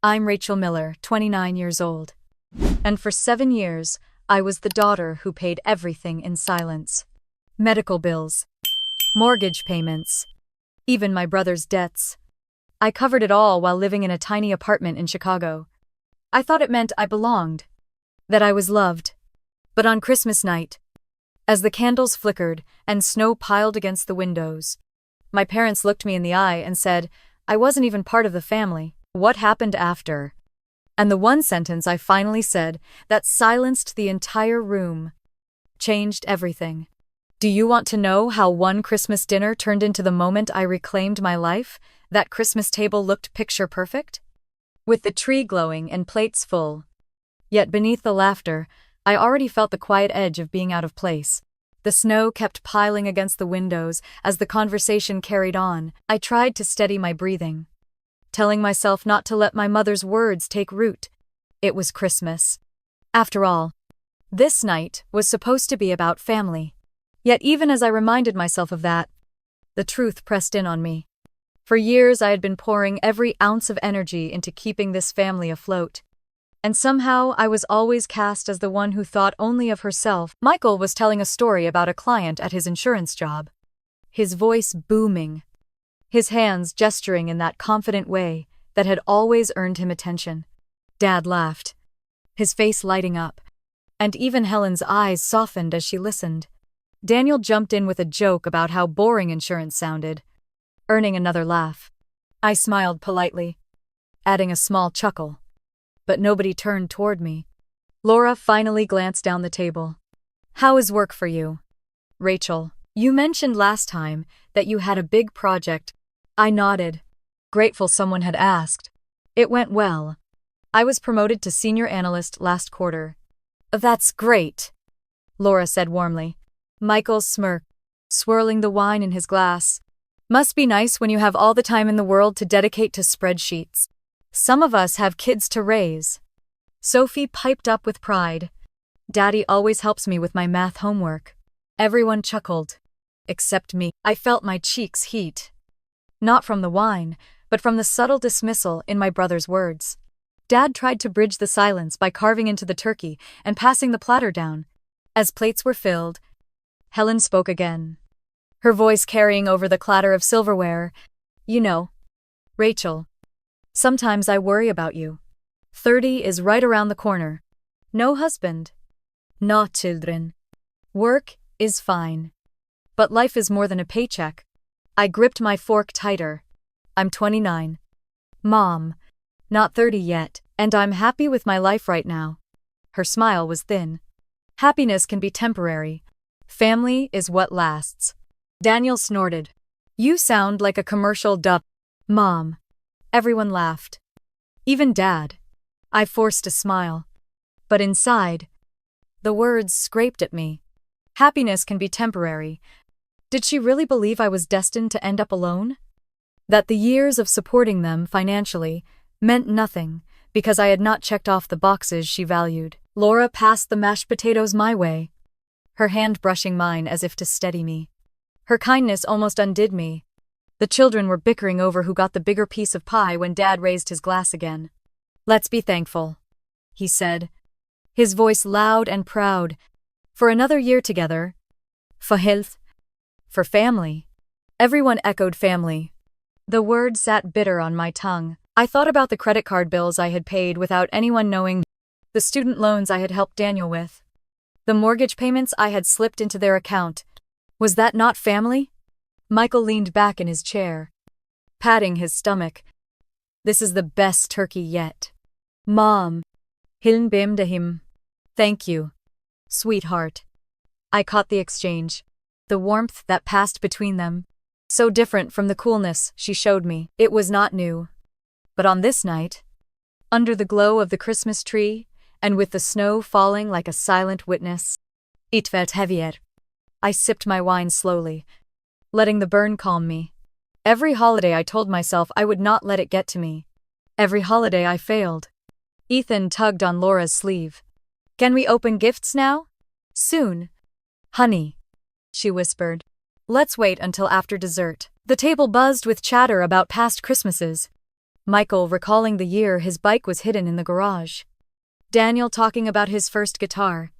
I'm Rachel Miller, 29 years old. And for 7 years, I was the daughter who paid everything in silence. Medical bills, mortgage payments, even my brother's debts. I covered it all while living in a tiny apartment in Chicago. I thought it meant I belonged, that I was loved. But on Christmas night, as the candles flickered and snow piled against the windows, my parents looked me in the eye and said, I wasn't even part of the family. What happened after? And the one sentence I finally said that silenced the entire room changed everything. Do you want to know how one Christmas dinner turned into the moment I reclaimed my life? That Christmas table looked picture perfect, with the tree glowing and plates full. Yet beneath the laughter, I already felt the quiet edge of being out of place. The snow kept piling against the windows as the conversation carried on. I tried to steady my breathing, telling myself not to let my mother's words take root. It was Christmas. After all, this night was supposed to be about family. Yet even as I reminded myself of that, the truth pressed in on me. For years I had been pouring every ounce of energy into keeping this family afloat. And somehow I was always cast as the one who thought only of herself. Michael was telling a story about a client at his insurance job. His voice booming, his hands gesturing in that confident way that had always earned him attention. Dad laughed, his face lighting up, and even Helen's eyes softened as she listened. Daniel jumped in with a joke about how boring insurance sounded, earning another laugh. I smiled politely, adding a small chuckle. But nobody turned toward me. Laura finally glanced down the table. How is work for you? Rachel, you mentioned last time that you had a big project. I nodded, grateful someone had asked. It went well. I was promoted to senior analyst last quarter. That's great, Laura said warmly. Michael smirked, swirling the wine in his glass. Must be nice when you have all the time in the world to dedicate to spreadsheets. Some of us have kids to raise. Sophie piped up with pride. Daddy always helps me with my math homework. Everyone chuckled, except me. I felt my cheeks heat. Not from the wine, but from the subtle dismissal in my brother's words. Dad tried to bridge the silence by carving into the turkey and passing the platter down. As plates were filled, Helen spoke again, her voice carrying over the clatter of silverware. You know, Rachel, sometimes I worry about you. 30 is right around the corner. No husband. No children. Work is fine. But life is more than a paycheck. I gripped my fork tighter. I'm 29. Mom, not 30 yet, and I'm happy with my life right now. Her smile was thin. Happiness can be temporary. Family is what lasts. Daniel snorted. You sound like a commercial dup. Mom. Everyone laughed. Even Dad. I forced a smile. But inside, the words scraped at me. Happiness can be temporary. Did she really believe I was destined to end up alone? That the years of supporting them financially meant nothing because I had not checked off the boxes she valued. Laura passed the mashed potatoes my way, her hand brushing mine as if to steady me. Her kindness almost undid me. The children were bickering over who got the bigger piece of pie when Dad raised his glass again. Let's be thankful, he said, his voice loud and proud. For another year together. For health. For family. Everyone echoed family. The word sat bitter on my tongue. I thought about the credit card bills I had paid without anyone knowing, the student loans I had helped Daniel with, the mortgage payments I had slipped into their account. Was that not family? Michael leaned back in his chair, patting his stomach. This is the best turkey yet. Mom. Hiln bim de him. Thank you, sweetheart. I caught the exchange, the warmth that passed between them. So different from the coolness she showed me. It was not new. But on this night, under the glow of the Christmas tree, and with the snow falling like a silent witness, it felt heavier. I sipped my wine slowly, letting the burn calm me. Every holiday I told myself I would not let it get to me. Every holiday I failed. Ethan tugged on Laura's sleeve. Can we open gifts now? Soon. Honey, she whispered. Let's wait until after dessert. The table buzzed with chatter about past Christmases. Michael recalling the year his bike was hidden in the garage. Daniel talking about his first guitar.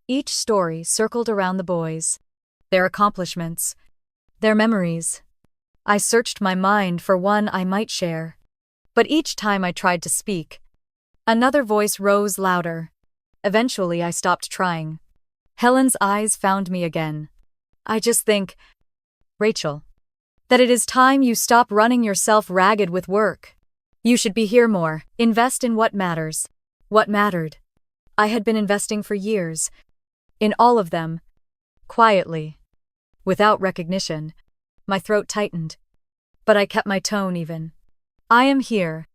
Each story circled around the boys. Their accomplishments. Their memories. I searched my mind for one I might share. But each time I tried to speak, another voice rose louder. Eventually I stopped trying. Helen's eyes found me again. I just think, Rachel, that it is time you stop running yourself ragged with work. You should be here more. Invest in what matters. What mattered. I had been investing for years. In all of them. Quietly. Without recognition. My throat tightened. But I kept my tone even. I am here.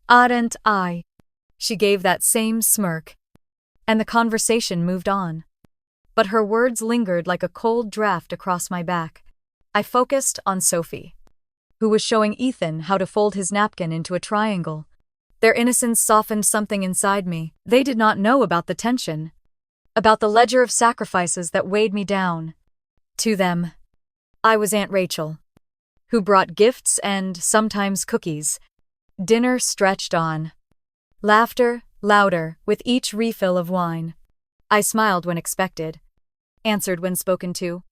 Aren't I? She gave that same smirk. And the conversation moved on. But her words lingered like a cold draft across my back. I focused on Sophie, who was showing Ethan how to fold his napkin into a triangle. Their innocence softened something inside me. They did not know about the tension, about the ledger of sacrifices that weighed me down. To them, I was Aunt Rachel, who brought gifts and, sometimes, cookies. Dinner stretched on. Laughter, louder, with each refill of wine. I smiled when expected, answered when spoken to.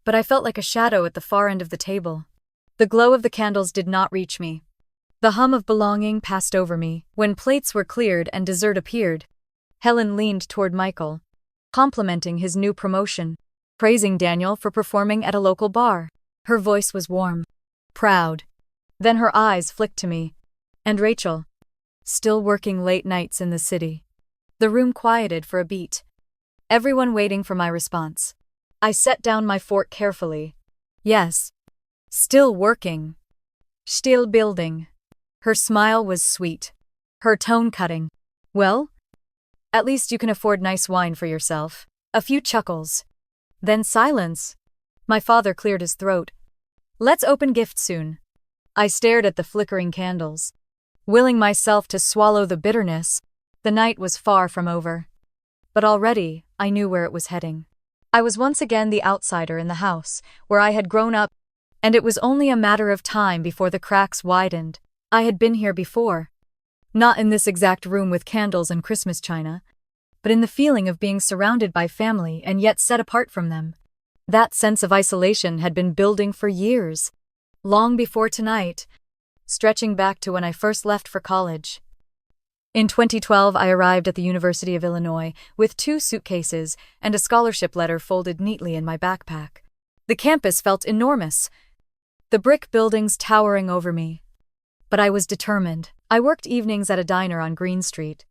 But I felt like a shadow at the far end of the table. The glow of the candles did not reach me. The hum of belonging passed over me. When plates were cleared and dessert appeared, Helen leaned toward Michael, complimenting his new promotion, praising Daniel for performing at a local bar. Her voice was warm, proud. Then her eyes flicked to me. And Rachel, still working late nights in the city. The room quieted for a beat, everyone waiting for my response. I set down my fork carefully. Yes. Still working. Still building. Her smile was sweet. Her tone cutting. Well? At least you can afford nice wine for yourself. A few chuckles. Then silence. My father cleared his throat. Let's open gifts soon. I stared at the flickering candles, willing myself to swallow the bitterness. The night was far from over. But already, I knew where it was heading. I was once again the outsider in the house, where I had grown up, and it was only a matter of time before the cracks widened. I had been here before. Not in this exact room with candles and Christmas china, but in the feeling of being surrounded by family and yet set apart from them. That sense of isolation had been building for years, long before tonight, stretching back to when I first left for college. In 2012, I arrived at the University of Illinois with 2 suitcases and a scholarship letter folded neatly in my backpack. The campus felt enormous, the brick buildings towering over me. But I was determined. I worked evenings at a diner on Green Street,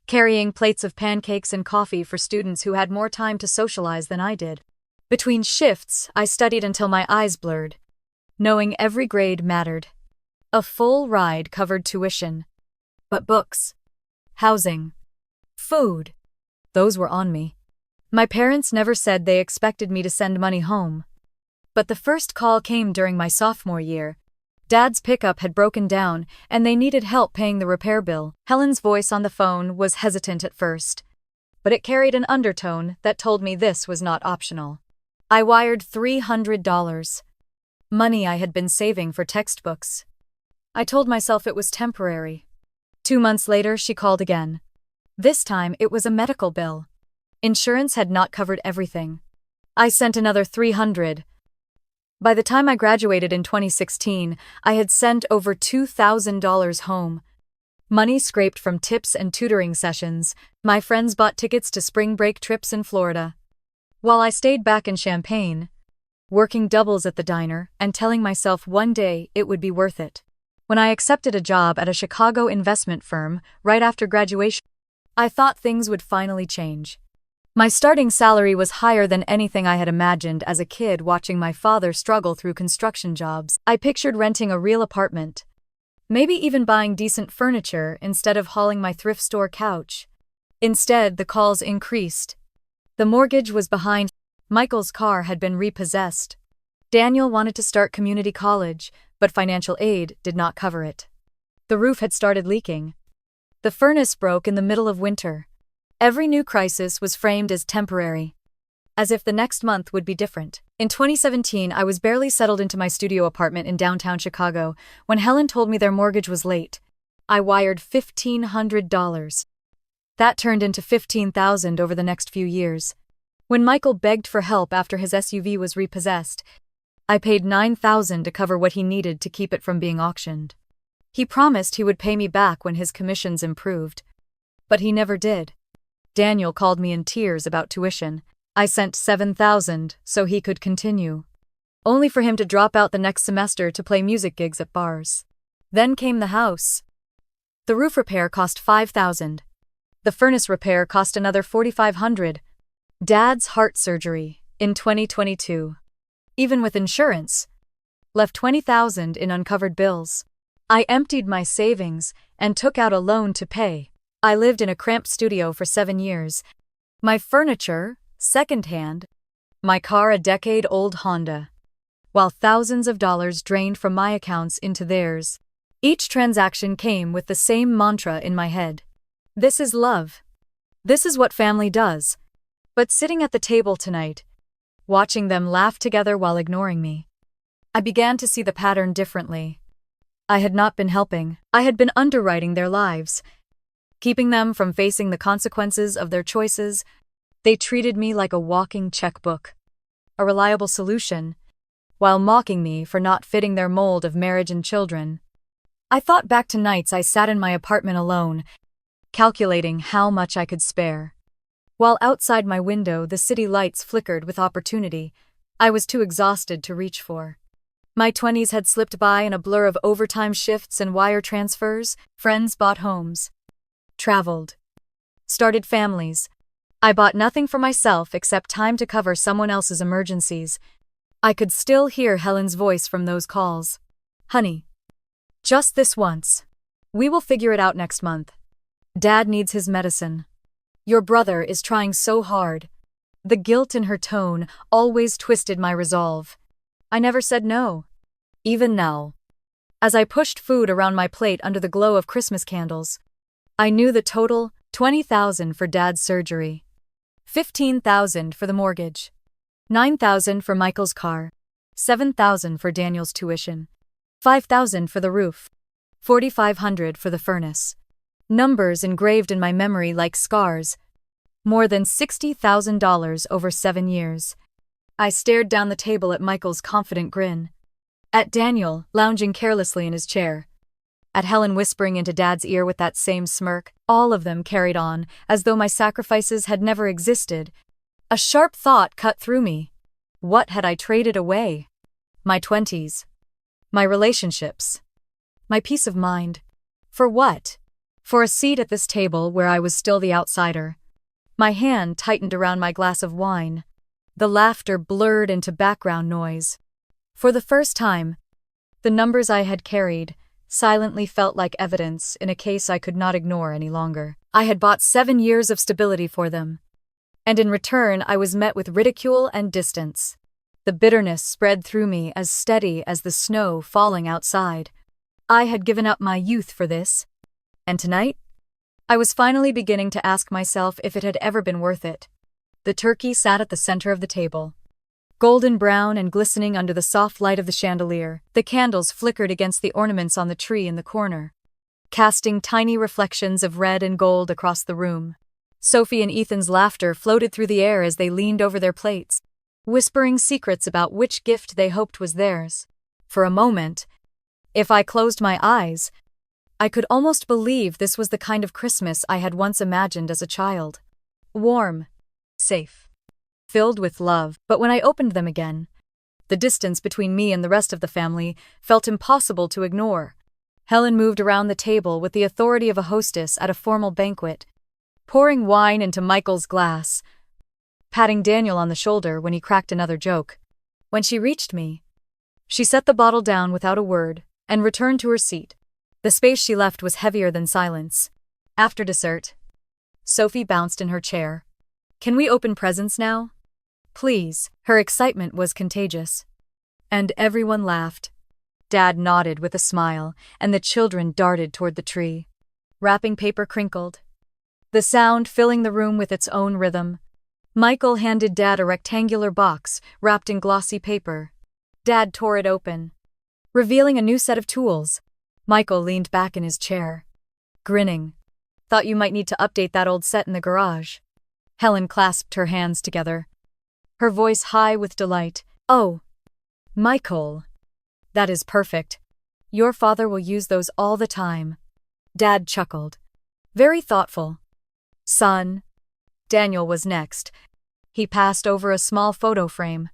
carrying plates of pancakes and coffee for students who had more time to socialize than I did. Between shifts, I studied until my eyes blurred, knowing every grade mattered. A full ride covered tuition. But books, housing, food, those were on me. My parents never said they expected me to send money home. But the first call came during my sophomore year. Dad's pickup had broken down, and they needed help paying the repair bill. Helen's voice on the phone was hesitant at first, but it carried an undertone that told me this was not optional. I wired $300, money I had been saving for textbooks. I told myself it was temporary. 2 months later, she called again. This time, it was a medical bill. Insurance had not covered everything. I sent another $300. By the time I graduated in 2016, I had sent over $2,000 home. Money scraped from tips and tutoring sessions. My friends bought tickets to spring break trips in Florida, while I stayed back in Champaign, working doubles at the diner and telling myself one day it would be worth it. When I accepted a job at a Chicago investment firm right after graduation, I thought things would finally change. My starting salary was higher than anything I had imagined as a kid watching my father struggle through construction jobs. I pictured renting a real apartment, maybe even buying decent furniture instead of hauling my thrift store couch. Instead, the calls increased. The mortgage was behind. Michael's car had been repossessed. Daniel wanted to start community college, but financial aid did not cover it. The roof had started leaking. The furnace broke in the middle of winter. Every new crisis was framed as temporary, as if the next month would be different. In 2017, I was barely settled into my studio apartment in downtown Chicago when Helen told me their mortgage was late. I wired $1,500. That turned into $15,000 over the next few years. When Michael begged for help after his SUV was repossessed, I paid $9,000 to cover what he needed to keep it from being auctioned. He promised he would pay me back when his commissions improved, but he never did. Daniel called me in tears about tuition. I sent $7,000 so he could continue, only for him to drop out the next semester to play music gigs at bars. Then came the house. The roof repair cost $5,000. The furnace repair cost another $4,500. Dad's heart surgery in 2022, even with insurance, left $20,000 in uncovered bills. I emptied my savings and took out a loan to pay. I lived in a cramped studio for 7 years. My furniture, secondhand. My car, a decade-old Honda. While thousands of dollars drained from my accounts into theirs. Each transaction came with the same mantra in my head. This is love. This is what family does. But sitting at the table tonight, watching them laugh together while ignoring me, I began to see the pattern differently. I had not been helping. I had been underwriting their lives, keeping them from facing the consequences of their choices. They treated me like a walking checkbook, a reliable solution, while mocking me for not fitting their mold of marriage and children. I thought back to nights I sat in my apartment alone, calculating how much I could spare. While outside my window the city lights flickered with opportunity I was too exhausted to reach for. My 20s had slipped by in a blur of overtime shifts and wire transfers. Friends bought homes, traveled, started families. I bought nothing for myself except time to cover someone else's emergencies. I could still hear Helen's voice from those calls. Honey, just this once. We will figure it out next month. Dad needs his medicine. Your brother is trying so hard. The guilt in her tone always twisted my resolve. I never said no. Even now, as I pushed food around my plate under the glow of Christmas candles, I knew the total: $20,000 for Dad's surgery, $15,000 for the mortgage, $9,000 for Michael's car, $7,000 for Daniel's tuition, $5,000 for the roof, $4,500 for the furnace. Numbers engraved in my memory like scars. More than $60,000 over 7 years. I stared down the table at Michael's confident grin, at Daniel lounging carelessly in his chair, at Helen whispering into Dad's ear with that same smirk. All of them carried on, as though my sacrifices had never existed. A sharp thought cut through me. What had I traded away? My 20s. My relationships. My peace of mind. For what? For a seat at this table where I was still the outsider. My hand tightened around my glass of wine. The laughter blurred into background noise. For the first time, the numbers I had carried silently felt like evidence in a case I could not ignore any longer. I had bought 7 years of stability for them, and in return I was met with ridicule and distance. The bitterness spread through me as steady as the snow falling outside. I had given up my youth for this, and tonight, I was finally beginning to ask myself if it had ever been worth it. The turkey sat at the center of the table, golden brown and glistening under the soft light of the chandelier. The candles flickered against the ornaments on the tree in the corner, casting tiny reflections of red and gold across the room. Sophie and Ethan's laughter floated through the air as they leaned over their plates, whispering secrets about which gift they hoped was theirs. For a moment, if I closed my eyes, I could almost believe this was the kind of Christmas I had once imagined as a child. Warm, safe, filled with love. But when I opened them again, the distance between me and the rest of the family felt impossible to ignore. Helen moved around the table with the authority of a hostess at a formal banquet, pouring wine into Michael's glass, patting Daniel on the shoulder when he cracked another joke. When she reached me, she set the bottle down without a word and returned to her seat. The space she left was heavier than silence. After dessert, Sophie bounced in her chair. Can we open presents now? Please. Her excitement was contagious. And everyone laughed. Dad nodded with a smile, and the children darted toward the tree. Wrapping paper crinkled, the sound filling the room with its own rhythm. Michael handed Dad a rectangular box wrapped in glossy paper. Dad tore it open, revealing a new set of tools. Michael leaned back in his chair. grinning. Thought you might need to update that old set in the garage. Helen clasped her hands together, her voice high with delight. Oh, Michael. That is perfect. Your father will use those all the time. Dad chuckled. Very thoughtful. Son. Daniel was next. He passed over a small photo frame.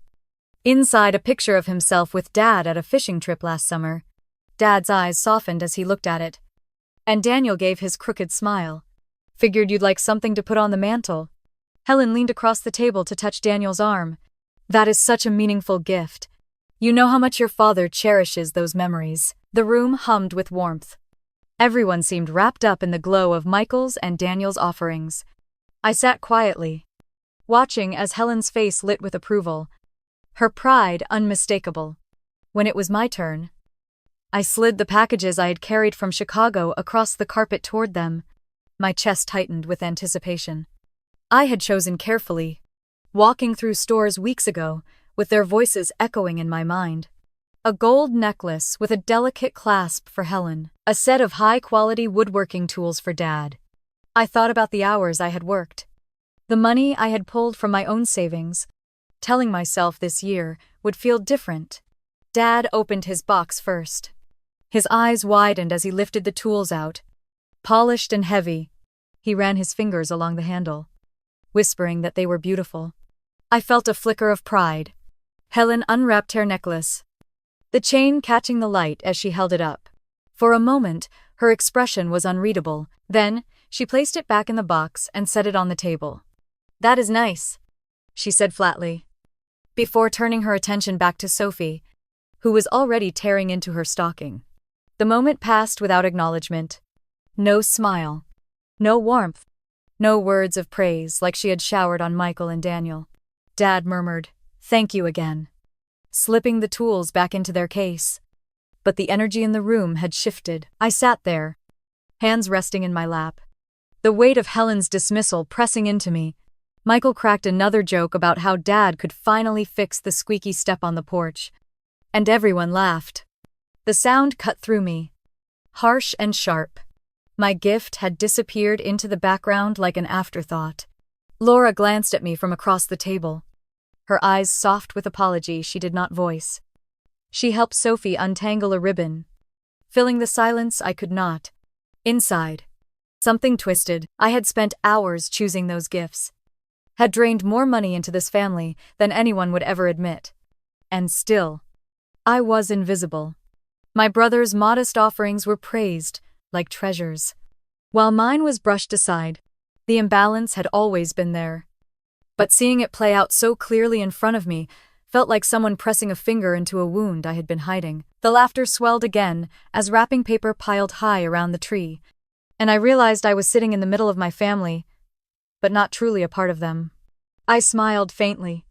Inside, a picture of himself with Dad at a fishing trip last summer. Dad's eyes softened as he looked at it. And Daniel gave his crooked smile. Figured you'd like something to put on the mantle. Helen leaned across the table to touch Daniel's arm. That is such a meaningful gift. You know how much your father cherishes those memories. The room hummed with warmth. Everyone seemed wrapped up in the glow of Michael's and Daniel's offerings. I sat quietly, watching as Helen's face lit with approval, her pride unmistakable. When it was my turn, I slid the packages I had carried from Chicago across the carpet toward them. My chest tightened with anticipation. I had chosen carefully, walking through stores weeks ago, with their voices echoing in my mind. A gold necklace with a delicate clasp for Helen, a set of high-quality woodworking tools for Dad. I thought about the hours I had worked, the money I had pulled from my own savings, telling myself this year would feel different. Dad opened his box first. His eyes widened as he lifted the tools out. Polished and heavy, he ran his fingers along the handle, whispering that they were beautiful. I felt a flicker of pride. Helen unwrapped her necklace, the chain catching the light as she held it up. For a moment, her expression was unreadable. Then, she placed it back in the box and set it on the table. That is nice, she said flatly, before turning her attention back to Sophie, who was already tearing into her stocking. The moment passed without acknowledgement. No smile, no warmth, no words of praise like she had showered on Michael and Daniel. Dad murmured, "Thank you again," slipping the tools back into their case. But the energy in the room had shifted. I sat there, hands resting in my lap, the weight of Helen's dismissal pressing into me. Michael cracked another joke about how Dad could finally fix the squeaky step on the porch. And everyone laughed. The sound cut through me, harsh and sharp. My gift had disappeared into the background like an afterthought. Laura glanced at me from across the table, her eyes soft with apology she did not voice. She helped Sophie untangle a ribbon, filling the silence I could not. Inside, something twisted. I had spent hours choosing those gifts, had drained more money into this family than anyone would ever admit. And still, I was invisible. My brother's modest offerings were praised like treasures, while mine was brushed aside. The imbalance had always been there, but seeing it play out so clearly in front of me felt like someone pressing a finger into a wound I had been hiding. The laughter swelled again as wrapping paper piled high around the tree, and I realized I was sitting in the middle of my family, but not truly a part of them. I smiled faintly,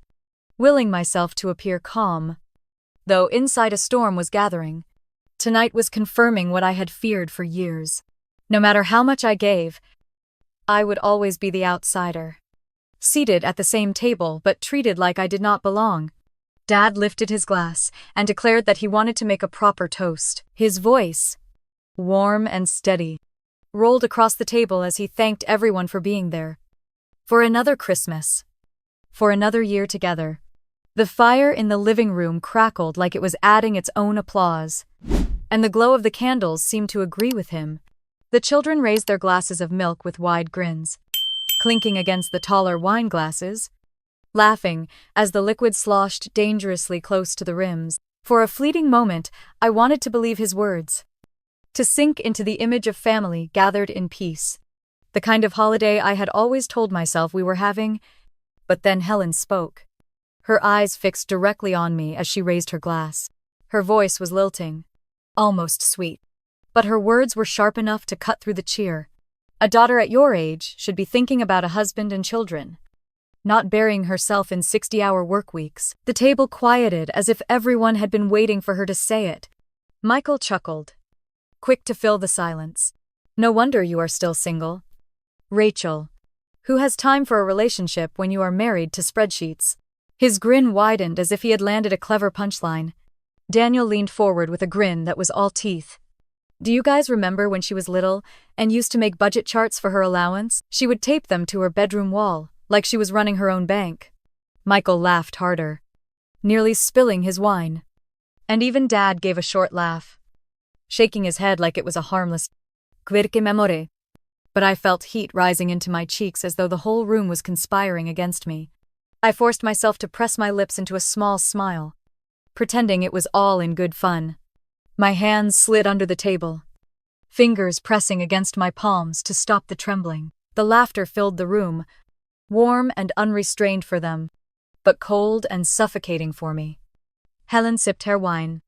willing myself to appear calm, though inside a storm was gathering. Tonight was confirming what I had feared for years. No matter how much I gave, I would always be the outsider, seated at the same table but treated like I did not belong. Dad lifted his glass and declared that he wanted to make a proper toast. His voice, warm and steady, rolled across the table as he thanked everyone for being there. For another Christmas. For another year together. The fire in the living room crackled like it was adding its own applause, and the glow of the candles seemed to agree with him. The children raised their glasses of milk with wide grins, clinking against the taller wine glasses, laughing as the liquid sloshed dangerously close to the rims. For a fleeting moment, I wanted to believe his words, to sink into the image of family gathered in peace, the kind of holiday I had always told myself we were having. But then Helen spoke, her eyes fixed directly on me as she raised her glass. Her voice was lilting, almost sweet, but her words were sharp enough to cut through the cheer. A daughter at your age should be thinking about a husband and children, not burying herself in 60-hour work weeks. The table quieted as if everyone had been waiting for her to say it. Michael chuckled, quick to fill the silence. No wonder you are still single. Rachel, who has time for a relationship when you are married to spreadsheets? His grin widened as if he had landed a clever punchline. Daniel leaned forward with a grin that was all teeth. Do you guys remember when she was little and used to make budget charts for her allowance? She would tape them to her bedroom wall, like she was running her own bank. Michael laughed harder, nearly spilling his wine. And even Dad gave a short laugh, shaking his head like it was a harmless quirke memore. But I felt heat rising into my cheeks as though the whole room was conspiring against me. I forced myself to press my lips into a small smile, pretending it was all in good fun. My hands slid under the table, fingers pressing against my palms to stop the trembling. The laughter filled the room, warm and unrestrained for them, but cold and suffocating for me. Helen sipped her wine,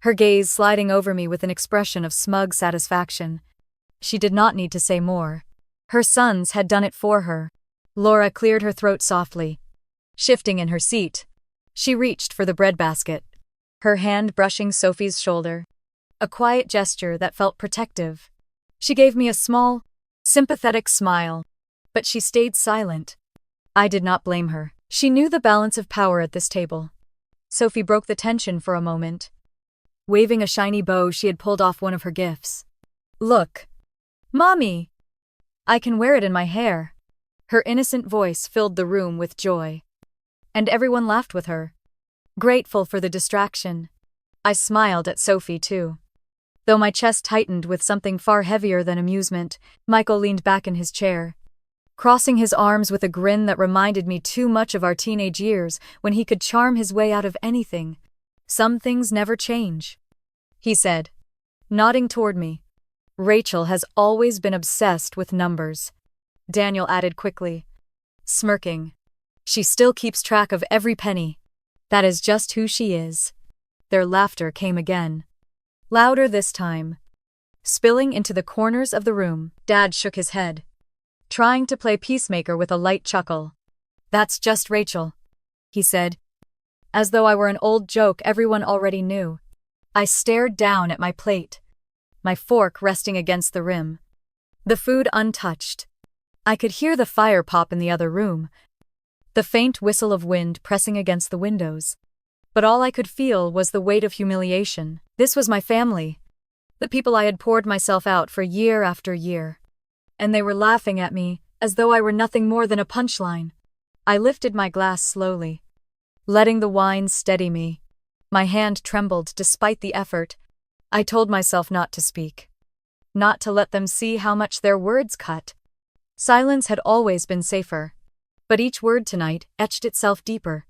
her gaze sliding over me with an expression of smug satisfaction. She did not need to say more. Her sons had done it for her. Laura cleared her throat softly. Shifting in her seat, she reached for the breadbasket, her hand brushing Sophie's shoulder, a quiet gesture that felt protective. She gave me a small, sympathetic smile, but she stayed silent. I did not blame her. She knew the balance of power at this table. Sophie broke the tension for a moment, waving a shiny bow she had pulled off one of her gifts. "Look, Mommy! I can wear it in my hair." Her innocent voice filled the room with joy. And everyone laughed with her, grateful for the distraction. I smiled at Sophie, too. Though my chest tightened with something far heavier than amusement, Michael leaned back in his chair, crossing his arms with a grin that reminded me too much of our teenage years when he could charm his way out of anything. "Some things never change," he said, nodding toward me. "Rachel has always been obsessed with numbers," Daniel added quickly, smirking. "She still keeps track of every penny. That is just who she is." Their laughter came again, louder this time, spilling into the corners of the room. Dad shook his head, trying to play peacemaker with a light chuckle. "That's just Rachel," he said, as though I were an old joke everyone already knew. I stared down at my plate, my fork resting against the rim, the food untouched. I could hear the fire pop in the other room, the faint whistle of wind pressing against the windows. But all I could feel was the weight of humiliation. This was my family, the people I had poured myself out for year after year. And they were laughing at me as though I were nothing more than a punchline. I lifted my glass slowly, letting the wine steady me. My hand trembled despite the effort. I told myself not to speak, not to let them see how much their words cut. Silence had always been safer, but each word tonight etched itself deeper.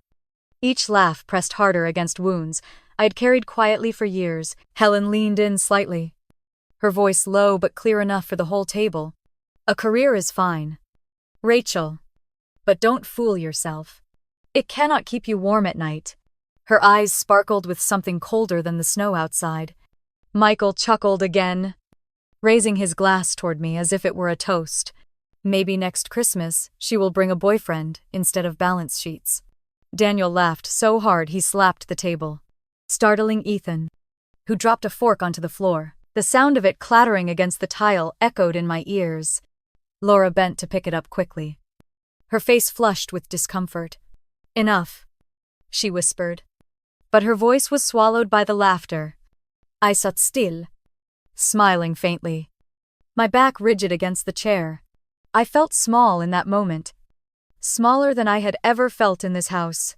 Each laugh pressed harder against wounds I had carried quietly for years. Helen leaned in slightly, her voice low but clear enough for the whole table. "A career is fine, Rachel, but don't fool yourself. It cannot keep you warm at night." Her eyes sparkled with something colder than the snow outside. Michael chuckled again, raising his glass toward me as if it were a toast. "Maybe next Christmas she will bring a boyfriend instead of balance sheets." Daniel laughed so hard he slapped the table, startling Ethan, who dropped a fork onto the floor. The sound of it clattering against the tile echoed in my ears. Laura bent to pick it up quickly, her face flushed with discomfort. "Enough," she whispered, but her voice was swallowed by the laughter. I sat still, smiling faintly, my back rigid against the chair. I felt small in that moment, smaller than I had ever felt in this house,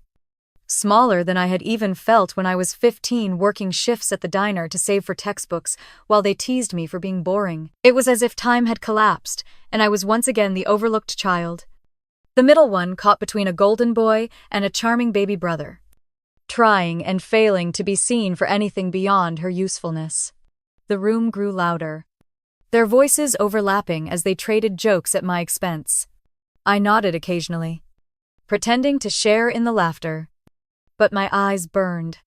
smaller than I had even felt when I was 15 working shifts at the diner to save for textbooks while they teased me for being boring. It was as if time had collapsed, and I was once again the overlooked child, the middle one caught between a golden boy and a charming baby brother, trying and failing to be seen for anything beyond her usefulness. The room grew louder, their voices overlapping as they traded jokes at my expense. I nodded occasionally, pretending to share in the laughter, but my eyes burned.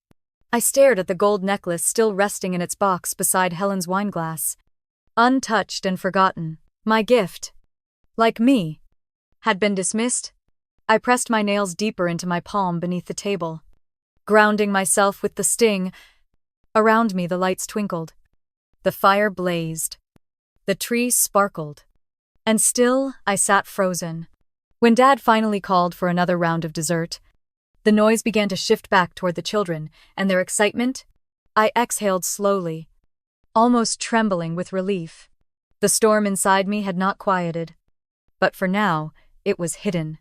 I stared at the gold necklace still resting in its box beside Helen's wineglass, untouched and forgotten. My gift, like me, had been dismissed. I pressed my nails deeper into my palm beneath the table, grounding myself with the sting. Around me the lights twinkled, the fire blazed, the trees sparkled, and still I sat frozen. When Dad finally called for another round of dessert, the noise began to shift back toward the children and their excitement. I exhaled slowly, almost trembling with relief. The storm inside me had not quieted. But for now, it was hidden.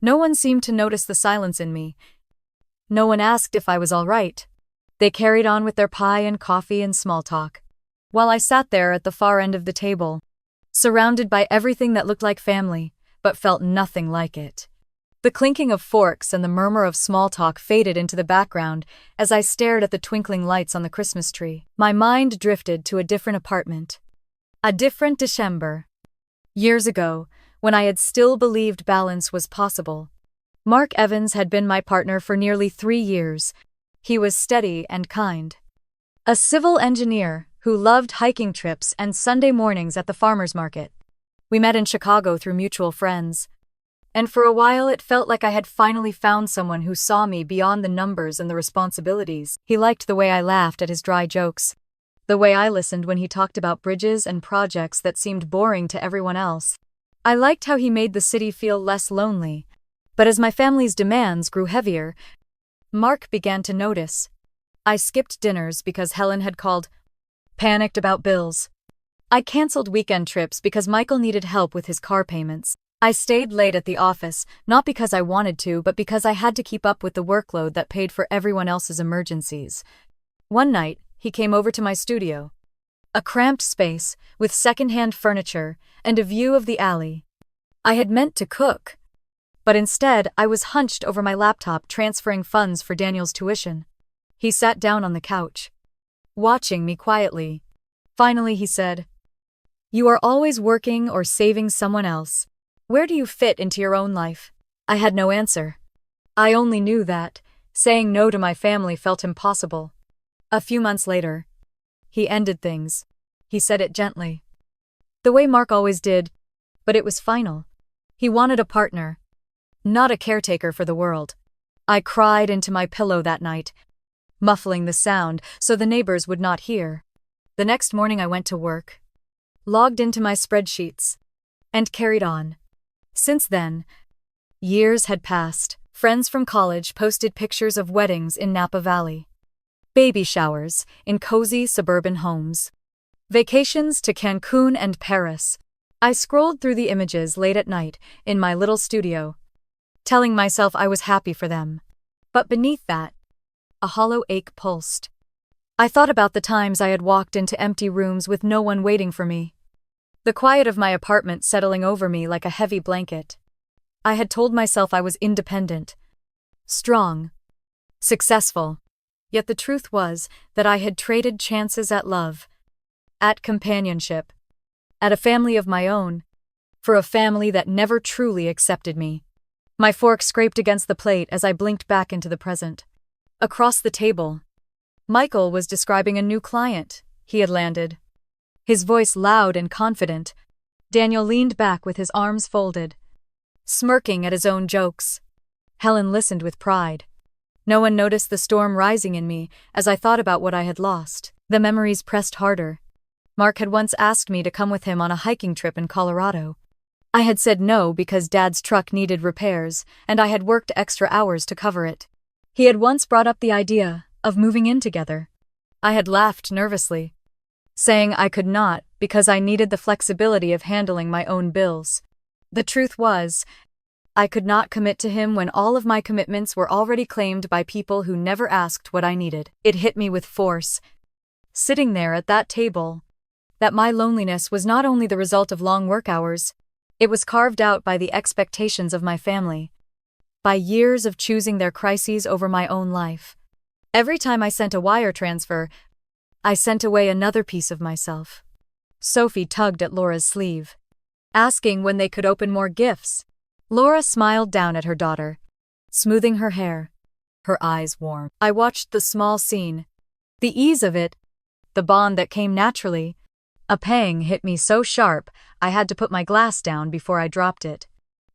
No one seemed to notice the silence in me. No one asked if I was all right. They carried on with their pie and coffee and small talk, while I sat there at the far end of the table, surrounded by everything that looked like family, but felt nothing like it. The clinking of forks and the murmur of small talk faded into the background as I stared at the twinkling lights on the Christmas tree. My mind drifted to a different apartment. A different December. Years ago, when I had still believed balance was possible. Mark Evans had been my partner for nearly 3 years. He was steady and kind. A civil engineer who loved hiking trips and Sunday mornings at the farmer's market. We met in Chicago through mutual friends. And for a while it felt like I had finally found someone who saw me beyond the numbers and the responsibilities. He liked the way I laughed at his dry jokes, the way I listened when he talked about bridges and projects that seemed boring to everyone else. I liked how he made the city feel less lonely. But as my family's demands grew heavier, Mark began to notice. I skipped dinners because Helen had called, panicked about bills. I canceled weekend trips because Michael needed help with his car payments. I stayed late at the office, not because I wanted to, but because I had to keep up with the workload that paid for everyone else's emergencies. One night, he came over to my studio. A cramped space, with secondhand furniture, and a view of the alley. I had meant to cook, but instead I was hunched over my laptop transferring funds for Daniel's tuition. He sat down on the couch, watching me quietly. Finally he said, "You are always working or saving someone else. Where do you fit into your own life?" I had no answer. I only knew that saying no to my family felt impossible. A few months later, he ended things. He said it gently, the way Mark always did, but it was final. He wanted a partner, not a caretaker for the world. I cried into my pillow that night, muffling the sound so the neighbors would not hear. The next morning I went to work, logged into my spreadsheets, and carried on. Since then, years had passed. Friends from college posted pictures of weddings in Napa Valley, baby showers in cozy suburban homes, vacations to Cancun and Paris. I scrolled through the images late at night in my little studio, telling myself I was happy for them. But beneath that, a hollow ache pulsed. I thought about the times I had walked into empty rooms with no one waiting for me. The quiet of my apartment settling over me like a heavy blanket. I had told myself I was independent, strong, successful. Yet the truth was that I had traded chances at love, at companionship, at a family of my own, for a family that never truly accepted me. My fork scraped against the plate as I blinked back into the present. Across the table, Michael was describing a new client he had landed. His voice loud and confident. Daniel leaned back with his arms folded, smirking at his own jokes. Helen listened with pride. No one noticed the storm rising in me as I thought about what I had lost. The memories pressed harder. Mark had once asked me to come with him on a hiking trip in Colorado. I had said no because Dad's truck needed repairs, and I had worked extra hours to cover it. He had once brought up the idea of moving in together. I had laughed nervously, saying I could not because I needed the flexibility of handling my own bills. The truth was, I could not commit to him when all of my commitments were already claimed by people who never asked what I needed. It hit me with force, sitting there at that table, that my loneliness was not only the result of long work hours, it was carved out by the expectations of my family, by years of choosing their crises over my own life. Every time I sent a wire transfer, I sent away another piece of myself. Sophie tugged at Laura's sleeve, asking when they could open more gifts. Laura smiled down at her daughter, smoothing her hair, her eyes warm. I watched the small scene, the ease of it, the bond that came naturally. A pang hit me so sharp, I had to put my glass down before I dropped it.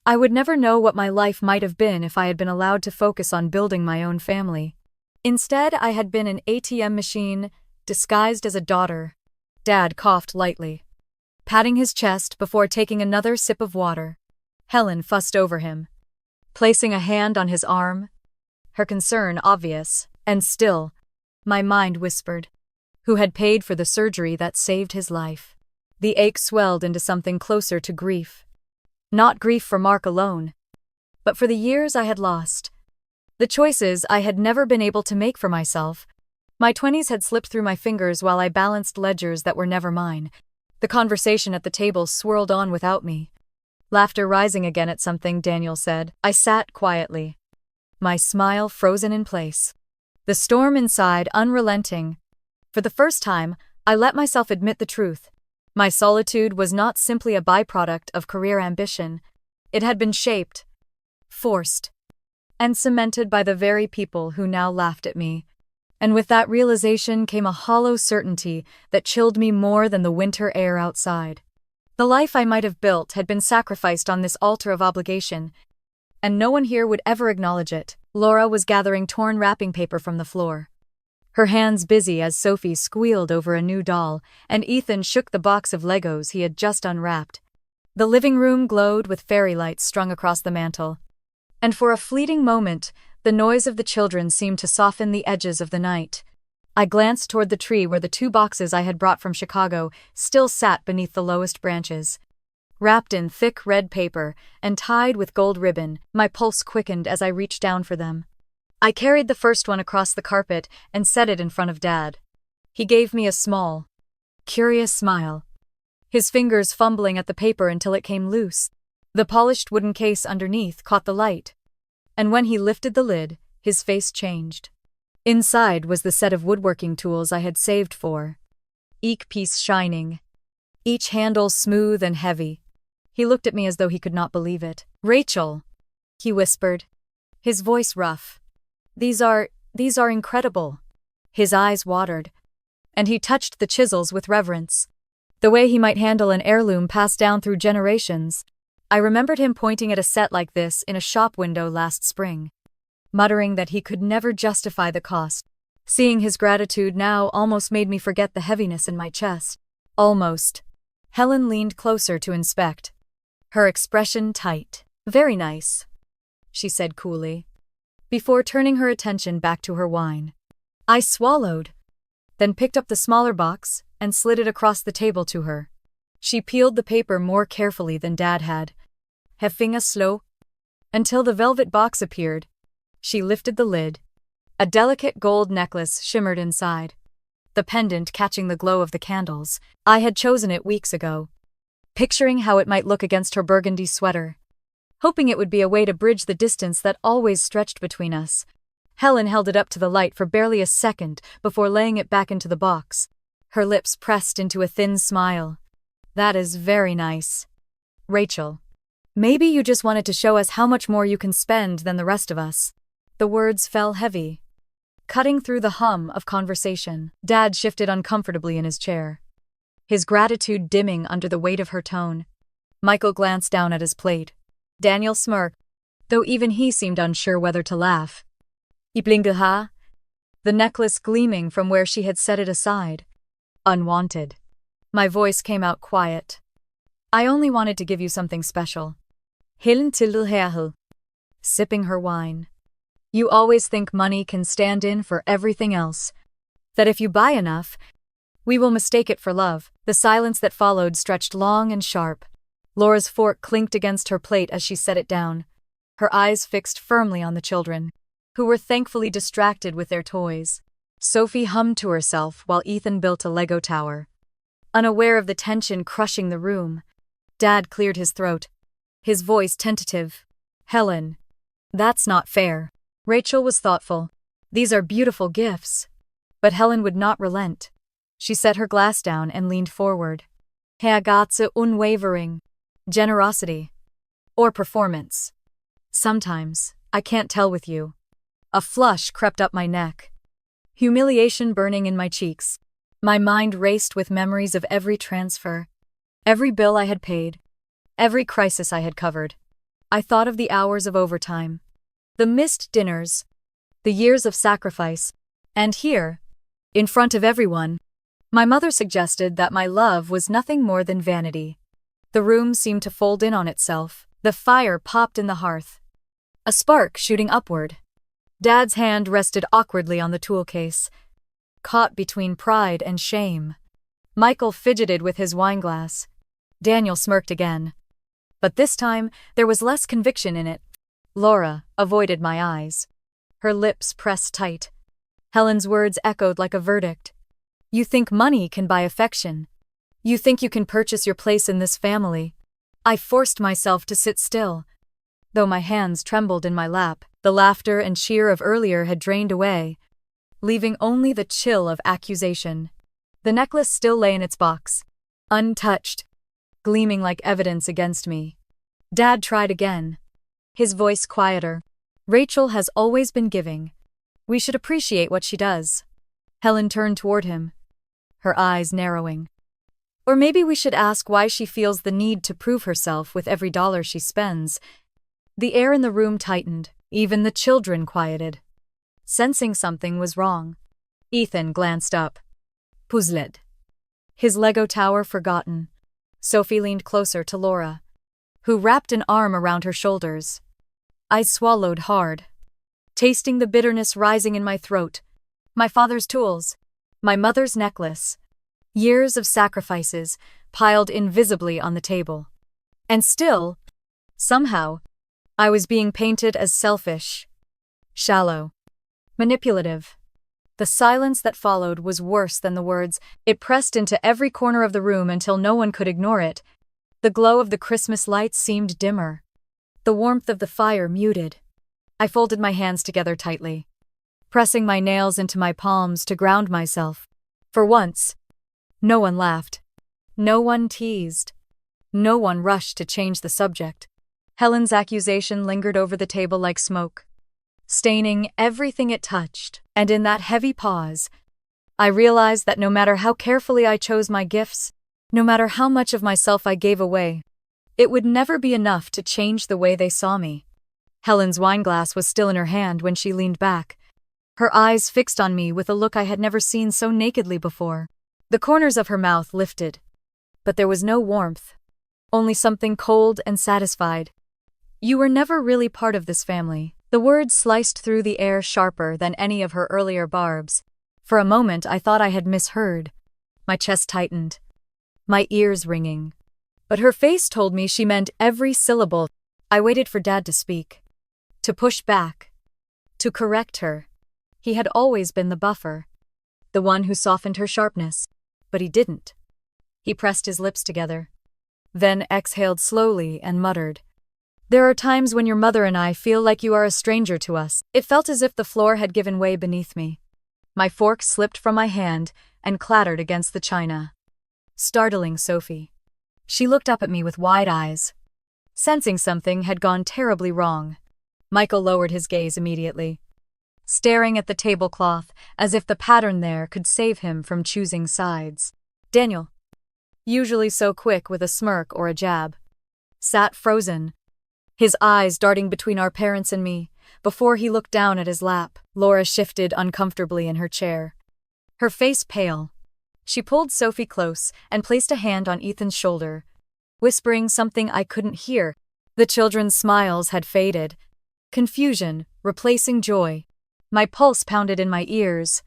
I would never know what my life might have been if I had been allowed to focus on building my own family. Instead, I had been an ATM machine, disguised as a daughter. Dad coughed lightly, patting his chest before taking another sip of water. Helen fussed over him, placing a hand on his arm, her concern obvious, and still, my mind whispered, who had paid for the surgery that saved his life. The ache swelled into something closer to grief. Not grief for Mark alone, but for the years I had lost. The choices I had never been able to make for myself. My 20s had slipped through my fingers while I balanced ledgers that were never mine. The conversation at the table swirled on without me. Laughter rising again at something Daniel said. I sat quietly, my smile frozen in place. The storm inside unrelenting. For the first time, I let myself admit the truth. My solitude was not simply a byproduct of career ambition. It had been shaped, forced, and cemented by the very people who now laughed at me. And with that realization came a hollow certainty that chilled me more than the winter air outside. The life I might have built had been sacrificed on this altar of obligation, and no one here would ever acknowledge it. Laura was gathering torn wrapping paper from the floor, her hands busy as Sophie squealed over a new doll, and Ethan shook the box of Legos he had just unwrapped. The living room glowed with fairy lights strung across the mantel, and for a fleeting moment, the noise of the children seemed to soften the edges of the night. I glanced toward the tree where the 2 boxes I had brought from Chicago still sat beneath the lowest branches. Wrapped in thick red paper and tied with gold ribbon, my pulse quickened as I reached down for them. I carried the first one across the carpet and set it in front of Dad. He gave me a small, curious smile, his fingers fumbling at the paper until it came loose. The polished wooden case underneath caught the light, and when he lifted the lid, his face changed. Inside was the set of woodworking tools I had saved for, each piece shining, each handle smooth and heavy. He looked at me as though he could not believe it. "Rachel," he whispered, his voice rough. These are incredible." His eyes watered, and he touched the chisels with reverence, the way he might handle an heirloom passed down through generations. I remembered him pointing at a set like this in a shop window last spring, muttering that he could never justify the cost. Seeing his gratitude now almost made me forget the heaviness in my chest. Almost. Helen leaned closer to inspect, her expression tight. "Very nice," she said coolly, before turning her attention back to her wine. I swallowed, then picked up the smaller box and slid it across the table to her. She peeled the paper more carefully than Dad had, her fingers slow, until the velvet box appeared. She lifted the lid. A delicate gold necklace shimmered inside, the pendant catching the glow of the candles. I had chosen it weeks ago, picturing how it might look against her burgundy sweater, hoping it would be a way to bridge the distance that always stretched between us. Helen held it up to the light for barely a second before laying it back into the box, her lips pressed into a thin smile. "That is very nice, Rachel. Maybe you just wanted to show us how much more you can spend than the rest of us." The words fell heavy, cutting through the hum of conversation. Dad shifted uncomfortably in his chair, his gratitude dimming under the weight of her tone. Michael glanced down at his plate. Daniel smirked, though even he seemed unsure whether to laugh. "Iblingaha," the necklace gleaming from where she had set it aside. "Unwanted." My voice came out quiet. "I only wanted to give you something special." Helen tilted herhel, sipping her wine. "You always think money can stand in for everything else. That if you buy enough, we will mistake it for love." The silence that followed stretched long and sharp. Laura's fork clinked against her plate as she set it down, her eyes fixed firmly on the children, who were thankfully distracted with their toys. Sophie hummed to herself while Ethan built a Lego tower, unaware of the tension crushing the room. Dad cleared his throat, his voice tentative. "Helen, that's not fair." Rachel was thoughtful. "These are beautiful gifts." But Helen would not relent. She set her glass down and leaned forward. "Hergatze unwavering. Generosity. Or performance. Sometimes, I can't tell with you." A flush crept up my neck, humiliation burning in my cheeks. My mind raced with memories of every transfer, every bill I had paid, every crisis I had covered. I thought of the hours of overtime, the missed dinners, the years of sacrifice, and here, in front of everyone, my mother suggested that my love was nothing more than vanity. The room seemed to fold in on itself. The fire popped in the hearth, a spark shooting upward. Dad's hand rested awkwardly on the tool case, caught between pride and shame. Michael fidgeted with his wineglass. Daniel smirked again. But this time, there was less conviction in it. Laura avoided my eyes. Her lips pressed tight. Helen's words echoed like a verdict. You think money can buy affection. You think you can purchase your place in this family. I forced myself to sit still. Though my hands trembled in my lap, the laughter and cheer of earlier had drained away, leaving only the chill of accusation. The necklace still lay in its box, untouched, gleaming like evidence against me. Dad tried again, his voice quieter. Rachel has always been giving. We should appreciate what she does. Helen turned toward him, her eyes narrowing. Or maybe we should ask why she feels the need to prove herself with every dollar she spends. The air in the room tightened, even the children quieted. Sensing something was wrong, Ethan glanced up. Puzzled. His Lego tower forgotten. Sophie leaned closer to Laura, who wrapped an arm around her shoulders. I swallowed hard, tasting the bitterness rising in my throat. My father's tools, my mother's necklace, years of sacrifices piled invisibly on the table. And still, somehow, I was being painted as selfish, shallow, manipulative. The silence that followed was worse than the words. It pressed into every corner of the room until no one could ignore it. The glow of the Christmas lights seemed dimmer, the warmth of the fire muted. I folded my hands together tightly, pressing my nails into my palms to ground myself. For once, no one laughed. No one teased. No one rushed to change the subject. Helen's accusation lingered over the table like smoke, staining everything it touched. And in that heavy pause, I realized that no matter how carefully I chose my gifts, no matter how much of myself I gave away, it would never be enough to change the way they saw me. Helen's wineglass was still in her hand when she leaned back, her eyes fixed on me with a look I had never seen so nakedly before. The corners of her mouth lifted, but there was no warmth, only something cold and satisfied. You were never really part of this family. The words sliced through the air sharper than any of her earlier barbs. For a moment I thought I had misheard. My chest tightened, my ears ringing. But her face told me she meant every syllable. I waited for Dad to speak, to push back, to correct her. He had always been the buffer, the one who softened her sharpness. But he didn't. He pressed his lips together, then exhaled slowly and muttered, "There are times when your mother and I feel like you are a stranger to us." It felt as if the floor had given way beneath me. My fork slipped from my hand and clattered against the china, startling Sophie. She looked up at me with wide eyes, sensing something had gone terribly wrong. Michael lowered his gaze immediately, staring at the tablecloth as if the pattern there could save him from choosing sides. Daniel, usually so quick with a smirk or a jab, sat frozen, his eyes darting between our parents and me, before he looked down at his lap. Laura shifted uncomfortably in her chair, her face pale. She pulled Sophie close and placed a hand on Ethan's shoulder, whispering something I couldn't hear. The children's smiles had faded, confusion replacing joy. My pulse pounded in my ears.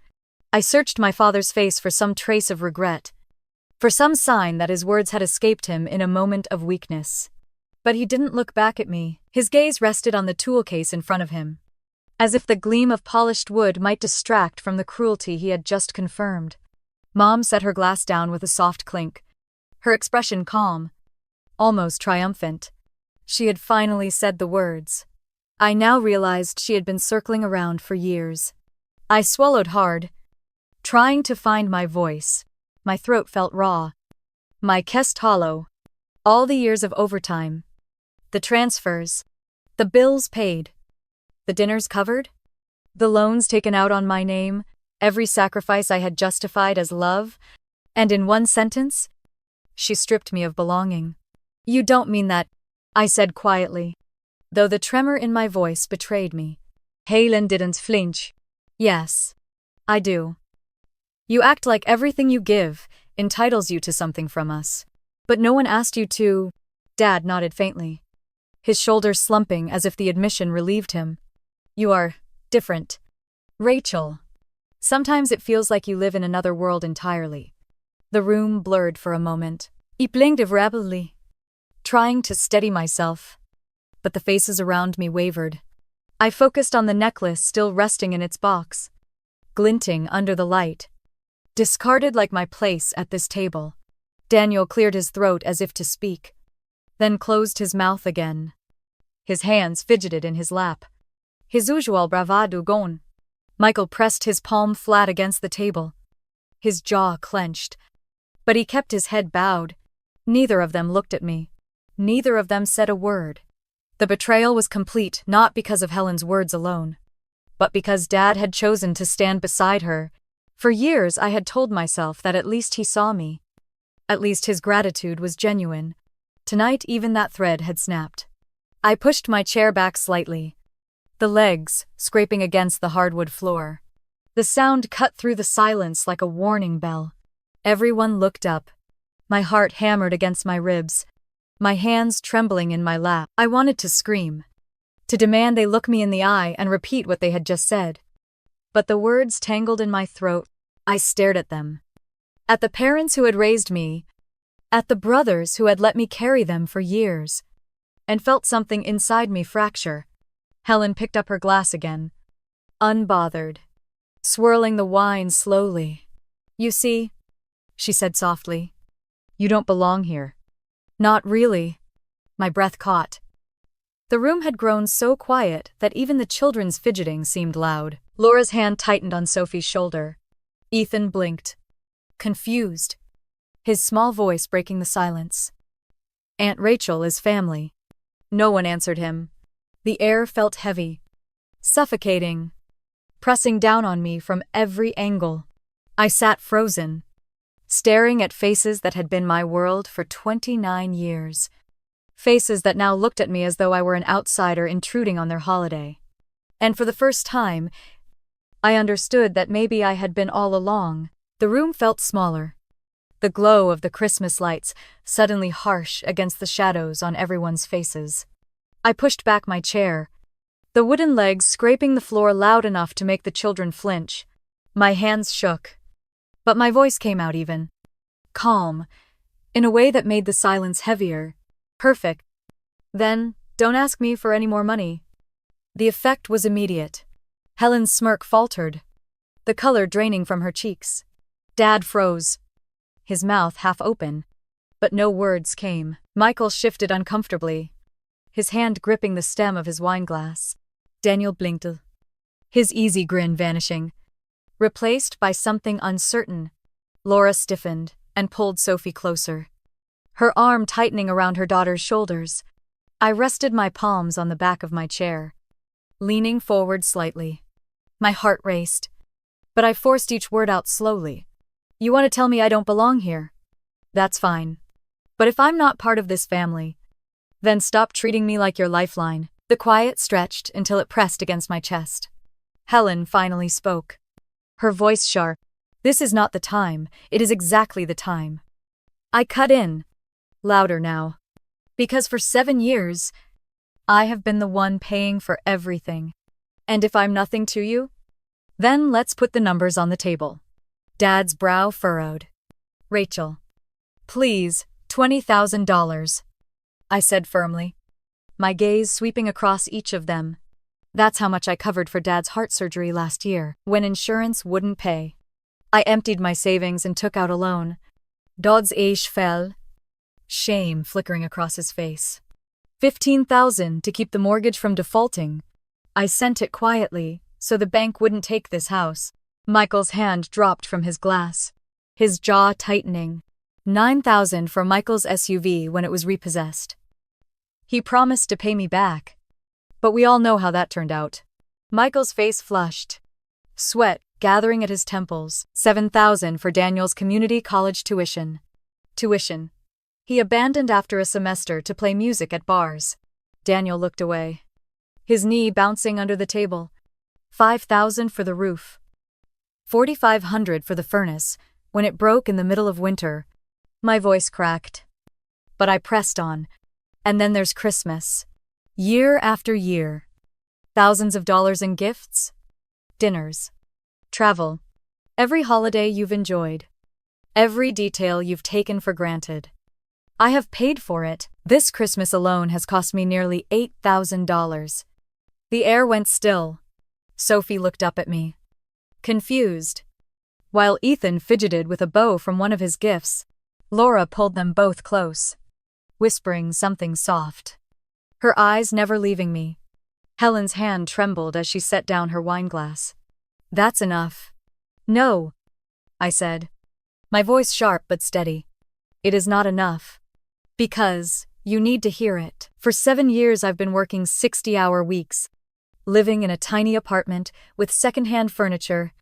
I searched my father's face for some trace of regret, for some sign that his words had escaped him in a moment of weakness. But he didn't look back at me. His gaze rested on the tool case in front of him, as if the gleam of polished wood might distract from the cruelty he had just confirmed. Mom set her glass down with a soft clink, her expression calm, almost triumphant. She had finally said the words I now realized she had been circling around for years. I swallowed hard, trying to find my voice. My throat felt raw, my chest hollow. All the years of overtime, the transfers, the bills paid, the dinners covered, the loans taken out on my name, every sacrifice I had justified as love, and in one sentence, she stripped me of belonging. You don't mean that, I said quietly, though the tremor in my voice betrayed me. Helen didn't flinch. Yes, I do. You act like everything you give entitles you to something from us. But no one asked you to. Dad nodded faintly, his shoulders slumping as if the admission relieved him. You are different. Rachel Sometimes it feels like you live in another world entirely. The room blurred for a moment. I blinked rapidly, trying to steady myself, but the faces around me wavered. I focused on the necklace still resting in its box, glinting under the light. Discarded like my place at this table. Daniel cleared his throat as if to speak, then closed his mouth again. His hands fidgeted in his lap. His usual bravado gone. Michael pressed his palm flat against the table. His jaw clenched, but he kept his head bowed. Neither of them looked at me. Neither of them said a word. The betrayal was complete not because of Helen's words alone, but because Dad had chosen to stand beside her. For years I had told myself that at least he saw me. At least his gratitude was genuine. Tonight even that thread had snapped. I pushed my chair back slightly, the legs scraping against the hardwood floor. The sound cut through the silence like a warning bell. Everyone looked up. My heart hammered against my ribs, my hands trembling in my lap. I wanted to scream, to demand they look me in the eye and repeat what they had just said. But the words tangled in my throat. I stared at them. At the parents who had raised me, at the brothers who had let me carry them for years, and felt something inside me fracture. Helen picked up her glass again, unbothered, swirling the wine slowly. You see, she said softly, you don't belong here. Not really. My breath caught. The room had grown so quiet that even the children's fidgeting seemed loud. Laura's hand tightened on Sophie's shoulder. Ethan blinked, confused, his small voice breaking the silence. Aunt Rachel is family. No one answered him. The air felt heavy, suffocating, pressing down on me from every angle. I sat frozen, staring at faces that had been my world for 29 years. Faces that now looked at me as though I were an outsider intruding on their holiday. And for the first time, I understood that maybe I had been all along. The room felt smaller. The glow of the Christmas lights suddenly harsh against the shadows on everyone's faces. I pushed back my chair, the wooden legs scraping the floor loud enough to make the children flinch. My hands shook, but my voice came out even, calm, in a way that made the silence heavier. Perfect. Then, don't ask me for any more money. The effect was immediate. Helen's smirk faltered, the color draining from her cheeks. Dad froze, his mouth half open, but no words came. Michael shifted uncomfortably, his hand gripping the stem of his wineglass. Daniel blinked, his easy grin vanishing, replaced by something uncertain. Laura stiffened and pulled Sophie closer, her arm tightening around her daughter's shoulders. I rested my palms on the back of my chair, leaning forward slightly. My heart raced, but I forced each word out slowly. You want to tell me I don't belong here? That's fine. But if I'm not part of this family, then stop treating me like your lifeline. The quiet stretched until it pressed against my chest. Helen finally spoke, her voice sharp. This is not the time, it is exactly the time. I cut in, louder now, because for 7 years, I have been the one paying for everything. And if I'm nothing to you, then let's put the numbers on the table. Dad's brow furrowed. Rachel, please, $20,000. I said firmly, my gaze sweeping across each of them. That's how much I covered for Dad's heart surgery last year, when insurance wouldn't pay. I emptied my savings and took out a loan. Dodds Aish fell, shame flickering across his face. $15,000 to keep the mortgage from defaulting. I sent it quietly, so the bank wouldn't take this house. Michael's hand dropped from his glass, his jaw tightening. $9,000 for Michael's SUV when it was repossessed. He promised to pay me back, but we all know how that turned out. Michael's face flushed, sweat gathering at his temples. $7,000 for Daniel's community college tuition. Tuition he abandoned after a semester to play music at bars. Daniel looked away, his knee bouncing under the table. $5,000 for the roof. $4,500 for the furnace when it broke in the middle of winter. My voice cracked, but I pressed on. And then there's Christmas. Year after year. Thousands of dollars in gifts, dinners, travel. Every holiday you've enjoyed. Every detail you've taken for granted. I have paid for it. This Christmas alone has cost me nearly $8,000. The air went still. Sophie looked up at me, confused. While Ethan fidgeted with a bow from one of his gifts, Laura pulled them both close, whispering something soft. Her eyes never leaving me. Helen's hand trembled as she set down her wineglass. That's enough. No, I said, my voice sharp but steady. It is not enough. Because you need to hear it. For 7 years I've been working 60-hour weeks, living in a tiny apartment with secondhand furniture,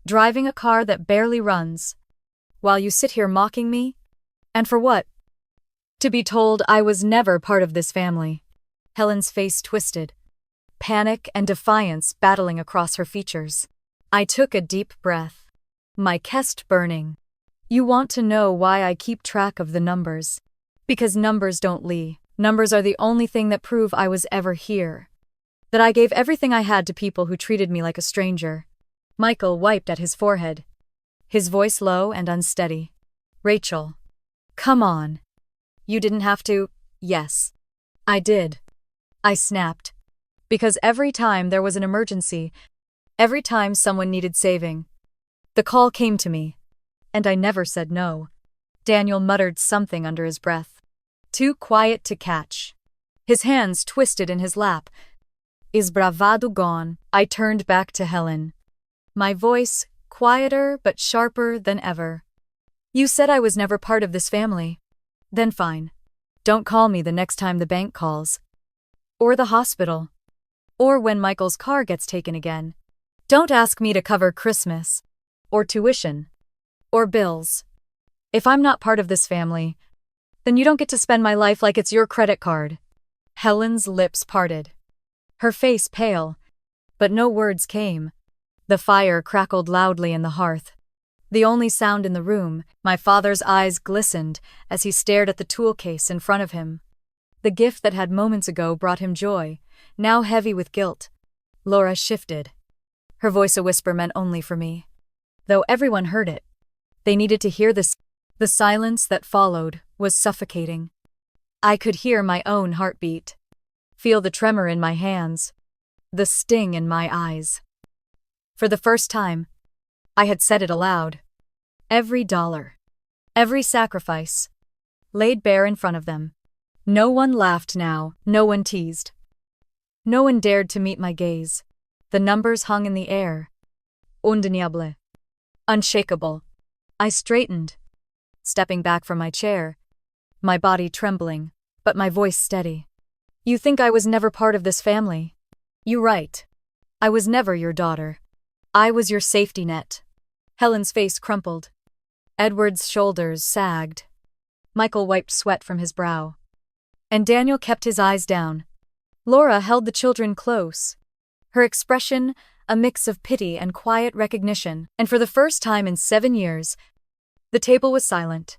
driving a car that barely runs, while you sit here mocking me? And for what? To be told I was never part of this family. Helen's face twisted, panic and defiance battling across her features. I took a deep breath, my chest burning. You want to know why I keep track of the numbers? Because numbers don't lie. Numbers are the only thing that prove I was ever here. That I gave everything I had to people who treated me like a stranger. Michael wiped at his forehead, his voice low and unsteady. Rachel, come on. You didn't have to. Yes, I did. I snapped. Because every time there was an emergency, every time someone needed saving, the call came to me. And I never said no. Daniel muttered something under his breath. Too quiet to catch. His hands twisted in his lap. Is bravado gone? I turned back to Helen. My voice, quieter but sharper than ever. You said I was never part of this family. Then fine. Don't call me the next time the bank calls. Or the hospital. Or when Michael's car gets taken again. Don't ask me to cover Christmas. Or tuition. Or bills. If I'm not part of this family, then you don't get to spend my life like it's your credit card. Helen's lips parted. Her face pale, but no words came. The fire crackled loudly in the hearth. The only sound in the room, my father's eyes glistened as he stared at the tool case in front of him. The gift that had moments ago brought him joy, now heavy with guilt. Laura shifted. Her voice a whisper meant only for me. Though everyone heard it, they needed to hear this. The silence that followed was suffocating. I could hear my own heartbeat, feel the tremor in my hands, the sting in my eyes. For the first time, I had said it aloud. Every dollar, every sacrifice, laid bare in front of them. No one laughed now, no one teased. No one dared to meet my gaze. The numbers hung in the air. Undeniable. Unshakable. I straightened, stepping back from my chair, my body trembling, but my voice steady. You think I was never part of this family? You're right. I was never your daughter. I was your safety net. Helen's face crumpled. Edward's shoulders sagged. Michael wiped sweat from his brow. And Daniel kept his eyes down. Laura held the children close. Her expression, a mix of pity and quiet recognition, and for the first time in 7 years, the table was silent.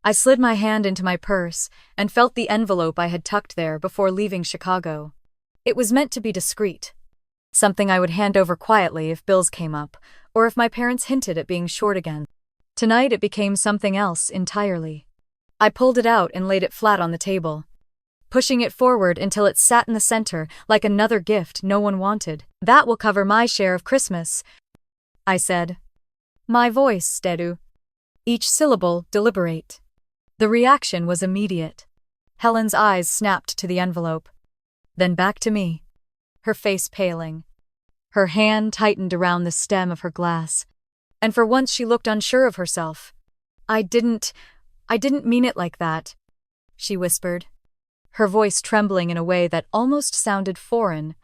I slid my hand into my purse and felt the envelope I had tucked there before leaving Chicago. It was meant to be discreet. Something I would hand over quietly if bills came up, or if my parents hinted at being short again. Tonight it became something else entirely. I pulled it out and laid it flat on the table, pushing it forward until it sat in the center like another gift no one wanted. That will cover my share of Christmas, I said. My voice steady. Each syllable deliberate. The reaction was immediate. Helen's eyes snapped to the envelope, then back to me, her face paling. Her hand tightened around the stem of her glass, and for once she looked unsure of herself. I didn't mean it like that, she whispered, her voice trembling in a way that almost sounded foreign.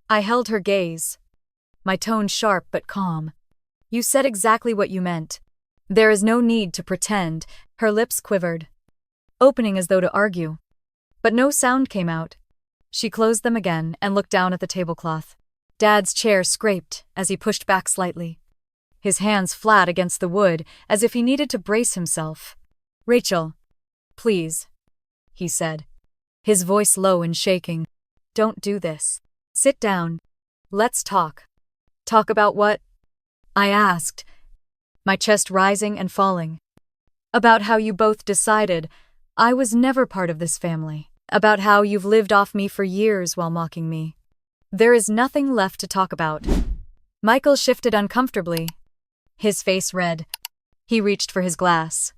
I held her gaze, my tone sharp but calm. You said exactly what you meant. There is no need to pretend. Her lips quivered, opening as though to argue. But no sound came out. She closed them again and looked down at the tablecloth. Dad's chair scraped as he pushed back slightly, his hands flat against the wood as if he needed to brace himself. Rachel, please, he said, his voice low and shaking. Don't do this. Sit down. Let's talk. Talk about what? I asked, my chest rising and falling. About how you both decided I was never part of this family. About how you've lived off me for years while mocking me. There is nothing left to talk about. Michael shifted uncomfortably, his face red. He reached for his glass,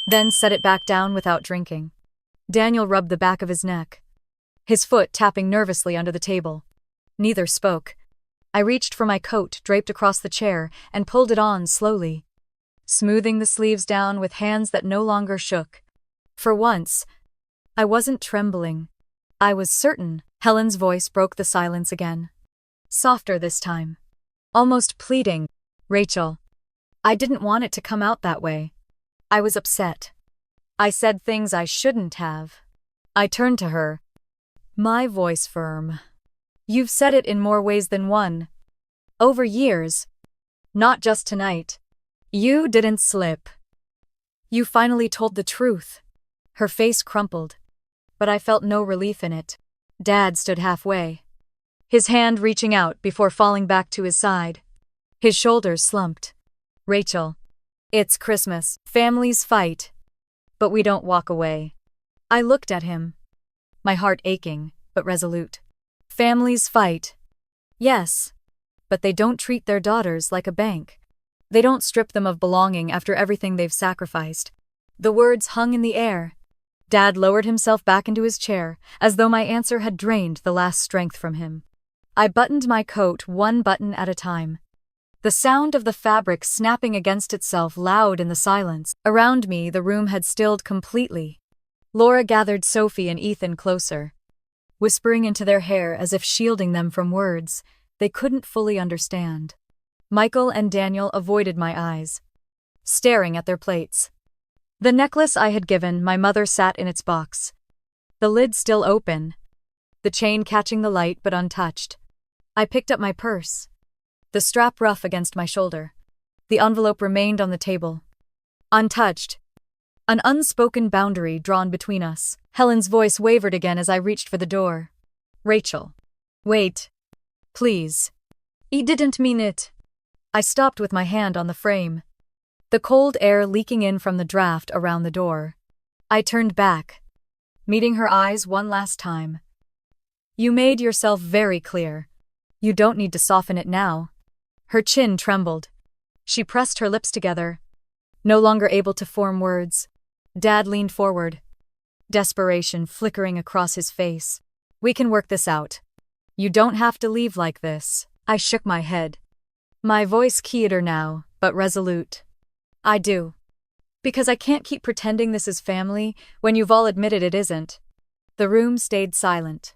then set it back down without drinking. Daniel rubbed the back of his neck, his foot tapping nervously under the table. Neither spoke. I reached for my coat draped across the chair and pulled it on slowly, smoothing the sleeves down with hands that no longer shook. For once, I wasn't trembling. I was certain. Helen's voice broke the silence again. Softer this time. Almost pleading. Rachel. I didn't want it to come out that way. I was upset. I said things I shouldn't have. I turned to her, my voice firm. You've said it in more ways than one. Over years. Not just tonight. You didn't slip. You finally told the truth. Her face crumpled, but I felt no relief in it. Dad stood halfway, his hand reaching out before falling back to his side. His shoulders slumped. Rachel, it's Christmas. Families fight, but we don't walk away. I looked at him, my heart aching, but resolute. Families fight. Yes, but they don't treat their daughters like a bank. They don't strip them of belonging after everything they've sacrificed. The words hung in the air. Dad lowered himself back into his chair, as though my answer had drained the last strength from him. I buttoned my coat one button at a time. The sound of the fabric snapping against itself loud in the silence. Around me, the room had stilled completely. Laura gathered Sophie and Ethan closer, whispering into their hair as if shielding them from words they couldn't fully understand. Michael and Daniel avoided my eyes, staring at their plates. The necklace I had given my mother sat in its box, the lid still open, the chain catching the light but untouched. I picked up my purse, the strap rough against my shoulder. The envelope remained on the table, untouched, an unspoken boundary drawn between us. Helen's voice wavered again as I reached for the door. Rachel. Wait. Please. He didn't mean it. I stopped with my hand on the frame, the cold air leaking in from the draft around the door. I turned back, meeting her eyes one last time. You made yourself very clear. You don't need to soften it now. Her chin trembled. She pressed her lips together, no longer able to form words. Dad leaned forward, desperation flickering across his face. We can work this out. You don't have to leave like this. I shook my head, my voice keener now, but resolute. I do. Because I can't keep pretending this is family when you've all admitted it isn't. The room stayed silent,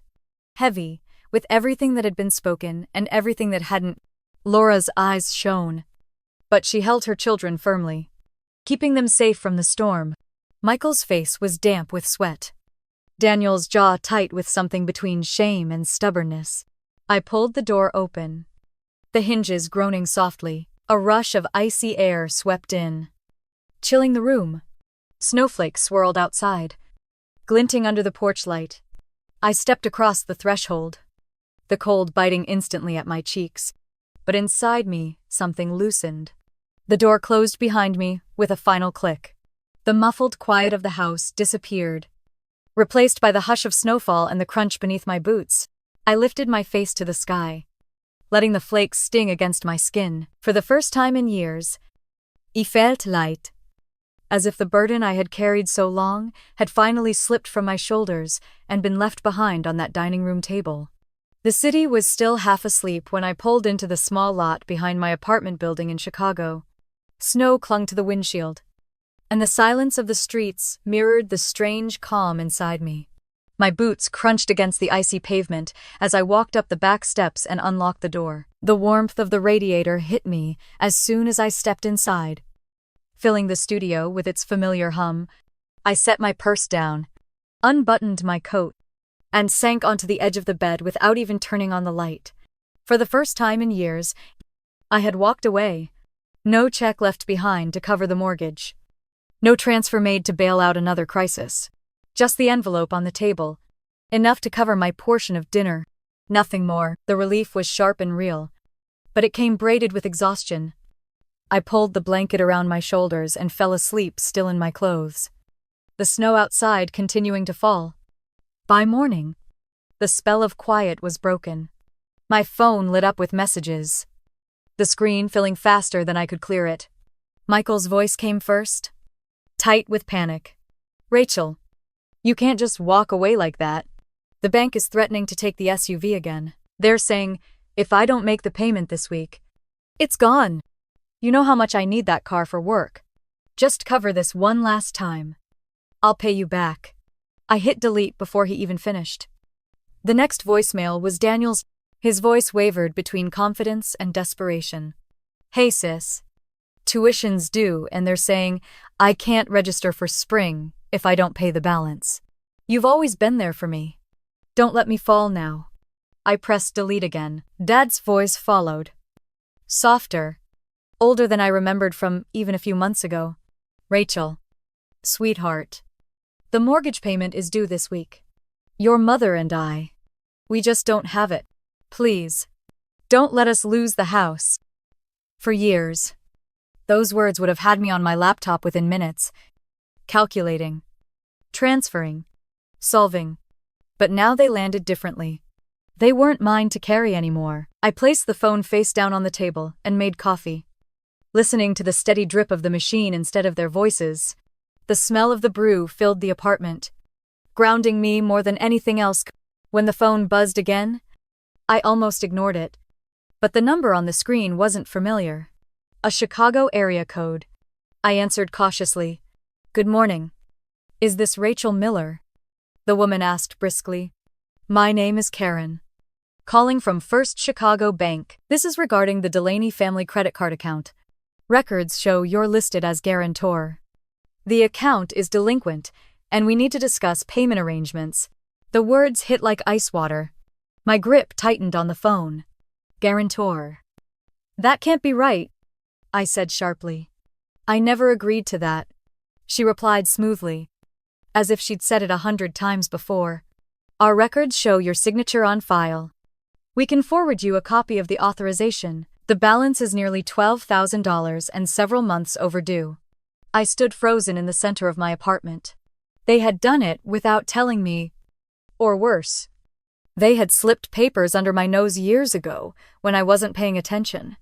heavy, with everything that had been spoken and everything that hadn't. Laura's eyes shone, but she held her children firmly, keeping them safe from the storm. Michael's face was damp with sweat, Daniel's jaw tight with something between shame and stubbornness. I pulled the door open, the hinges groaning softly. A rush of icy air swept in, chilling the room. Snowflakes swirled outside, glinting under the porch light. I stepped across the threshold, the cold biting instantly at my cheeks. But inside me, something loosened. The door closed behind me with a final click. The muffled quiet of the house disappeared, replaced by the hush of snowfall and the crunch beneath my boots. I lifted my face to the sky, letting the flakes sting against my skin. For the first time in years, I felt light, as if the burden I had carried so long had finally slipped from my shoulders and been left behind on that dining room table. The city was still half asleep when I pulled into the small lot behind my apartment building in Chicago. Snow clung to the windshield, and the silence of the streets mirrored the strange calm inside me. My boots crunched against the icy pavement as I walked up the back steps and unlocked the door. The warmth of the radiator hit me as soon as I stepped inside, filling the studio with its familiar hum. I set my purse down, unbuttoned my coat, and sank onto the edge of the bed without even turning on the light. For the first time in years, I had walked away. No check left behind to cover the mortgage. No transfer made to bail out another crisis. Just the envelope on the table, enough to cover my portion of dinner. Nothing more. The relief was sharp and real, but it came braided with exhaustion. I pulled the blanket around my shoulders and fell asleep still in my clothes. The snow outside continuing to fall. By morning, the spell of quiet was broken. My phone lit up with messages, the screen filling faster than I could clear it. Michael's voice came first, tight with panic. "Rachel, you can't just walk away like that. The bank is threatening to take the SUV again. They're saying, if I don't make the payment this week, it's gone. You know how much I need that car for work. Just cover this one last time. I'll pay you back." I hit delete before he even finished. The next voicemail was Daniel's. His voice wavered between confidence and desperation. "Hey sis, tuition's due and they're saying I can't register for spring if I don't pay the balance. You've always been there for me. Don't let me fall now." I pressed delete again. Dad's voice followed. Softer, older than I remembered from even a few months ago. "Rachel, sweetheart, the mortgage payment is due this week. Your mother and we just don't have it. Please, don't let us lose the house." For years, those words would have had me on my laptop within minutes, calculating, transferring, solving. But now they landed differently. They weren't mine to carry anymore. I placed the phone face down on the table and made coffee. Listening to the steady drip of the machine instead of their voices, the smell of the brew filled the apartment, grounding me more than anything else. When the phone buzzed again, I almost ignored it. But the number on the screen wasn't familiar. A Chicago area code. I answered cautiously. "Good morning. Is this Rachel Miller?" The woman asked briskly. "My name is Karen. Calling from First Chicago Bank. This is regarding the Delaney family credit card account. Records show you're listed as guarantor. The account is delinquent, and we need to discuss payment arrangements." The words hit like ice water. My grip tightened on the phone. "Guarantor. That can't be right," I said sharply. "I never agreed to that," she replied smoothly, as if she'd said it 100 times before. "Our records show your signature on file. We can forward you a copy of the authorization. The balance is nearly $12,000 and several months overdue." I stood frozen in the center of my apartment. They had done it without telling me. Or worse, they had slipped papers under my nose years ago when I wasn't paying attention.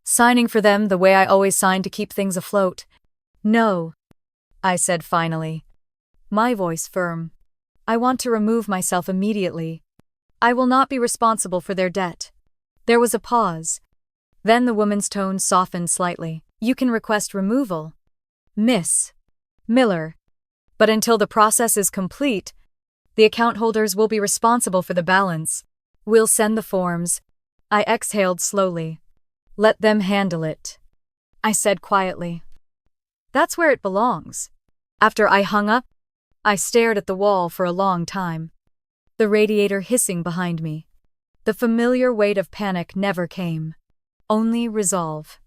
Signing for them the way I always signed to keep things afloat. "No," I said finally, my voice firm. "I want to remove myself immediately. I will not be responsible for their debt." There was a pause. Then the woman's tone softened slightly. "You can request removal, Miss Miller. But until the process is complete, the account holders will be responsible for the balance. We'll send the forms." I exhaled slowly. "Let them handle it," I said quietly. "That's where it belongs." After I hung up, I stared at the wall for a long time. The radiator hissing behind me. The familiar weight of panic never came. Only resolve.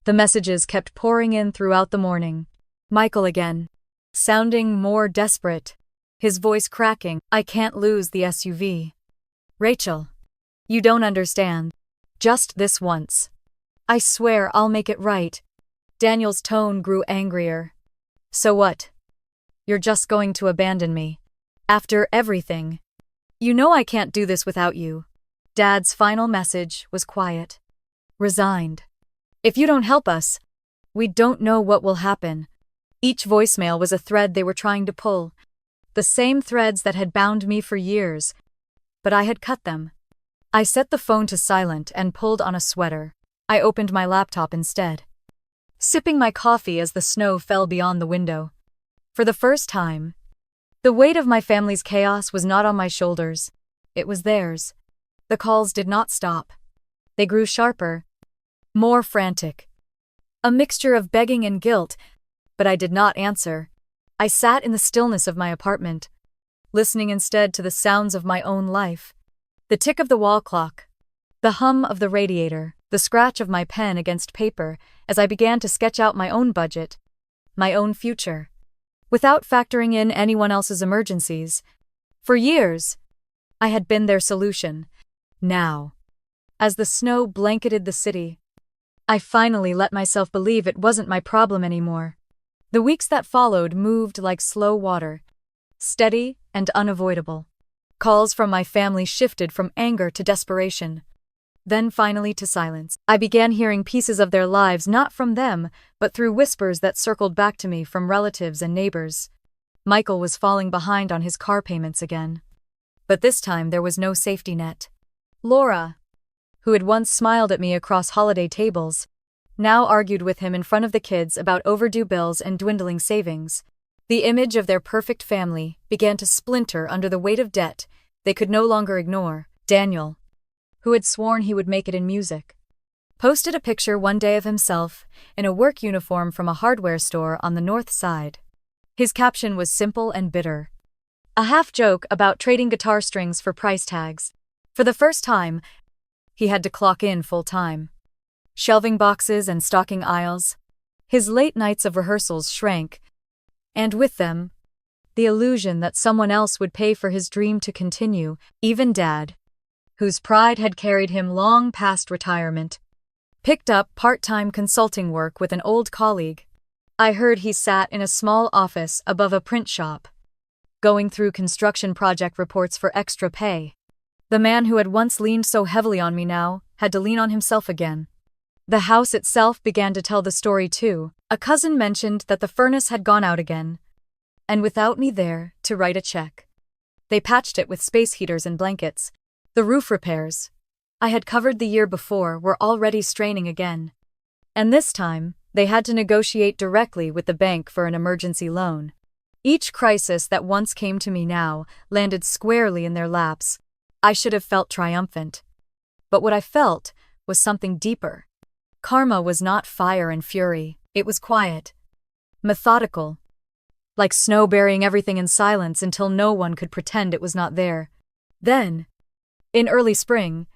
The messages kept pouring in throughout the morning. Michael again, sounding more desperate, his voice cracking. "I can't lose the SUV. Rachel, you don't understand. Just this once. I swear I'll make it right." Daniel's tone grew angrier. "So what? You're just going to abandon me? After everything? You know I can't do this without you." Dad's final message was quiet. "Resigned. If you don't help us, we don't know what will happen." Each voicemail was a thread they were trying to pull. The same threads that had bound me for years. But I had cut them. I set the phone to silent and pulled on a sweater. I opened my laptop instead, sipping my coffee as the snow fell beyond the window. For the first time, the weight of my family's chaos was not on my shoulders. It was theirs. The calls did not stop. They grew sharper, more frantic. A mixture of begging and guilt, but I did not answer. I sat in the stillness of my apartment, listening instead to the sounds of my own life. The tick of the wall clock, the hum of the radiator, the scratch of my pen against paper as I began to sketch out my own budget, my own future, without factoring in anyone else's emergencies. For years, I had been their solution. Now, as the snow blanketed the city, I finally let myself believe it wasn't my problem anymore. The weeks that followed moved like slow water, steady and unavoidable. Calls from my family shifted from anger to desperation, then finally to silence. I began hearing pieces of their lives not from them, but through whispers that circled back to me from relatives and neighbors. Michael was falling behind on his car payments again. But this time there was no safety net. Laura, who had once smiled at me across holiday tables, now argued with him in front of the kids about overdue bills and dwindling savings. The image of their perfect family began to splinter under the weight of debt they could no longer ignore. Daniel, who had sworn he would make it in music, posted a picture one day of himself in a work uniform from a hardware store on the north side. His caption was simple and bitter. A half-joke about trading guitar strings for price tags. For the first time, he had to clock in full-time. Shelving boxes and stocking aisles. His late nights of rehearsals shrank, and with them, the illusion that someone else would pay for his dream to continue. Even Dad, whose pride had carried him long past retirement, picked up part-time consulting work with an old colleague. I heard he sat in a small office above a print shop, going through construction project reports for extra pay. The man who had once leaned so heavily on me now had to lean on himself again. The house itself began to tell the story too. A cousin mentioned that the furnace had gone out again, and without me there to write a check, they patched it with space heaters and blankets. The roof repairs I had covered the year before were already straining again, and this time they had to negotiate directly with the bank for an emergency loan. Each crisis that once came to me now landed squarely in their laps. I should have felt triumphant, but what I felt was something deeper. Karma was not fire and fury, it was quiet, methodical, like snow burying everything in silence until no one could pretend it was not there. Then, in early spring,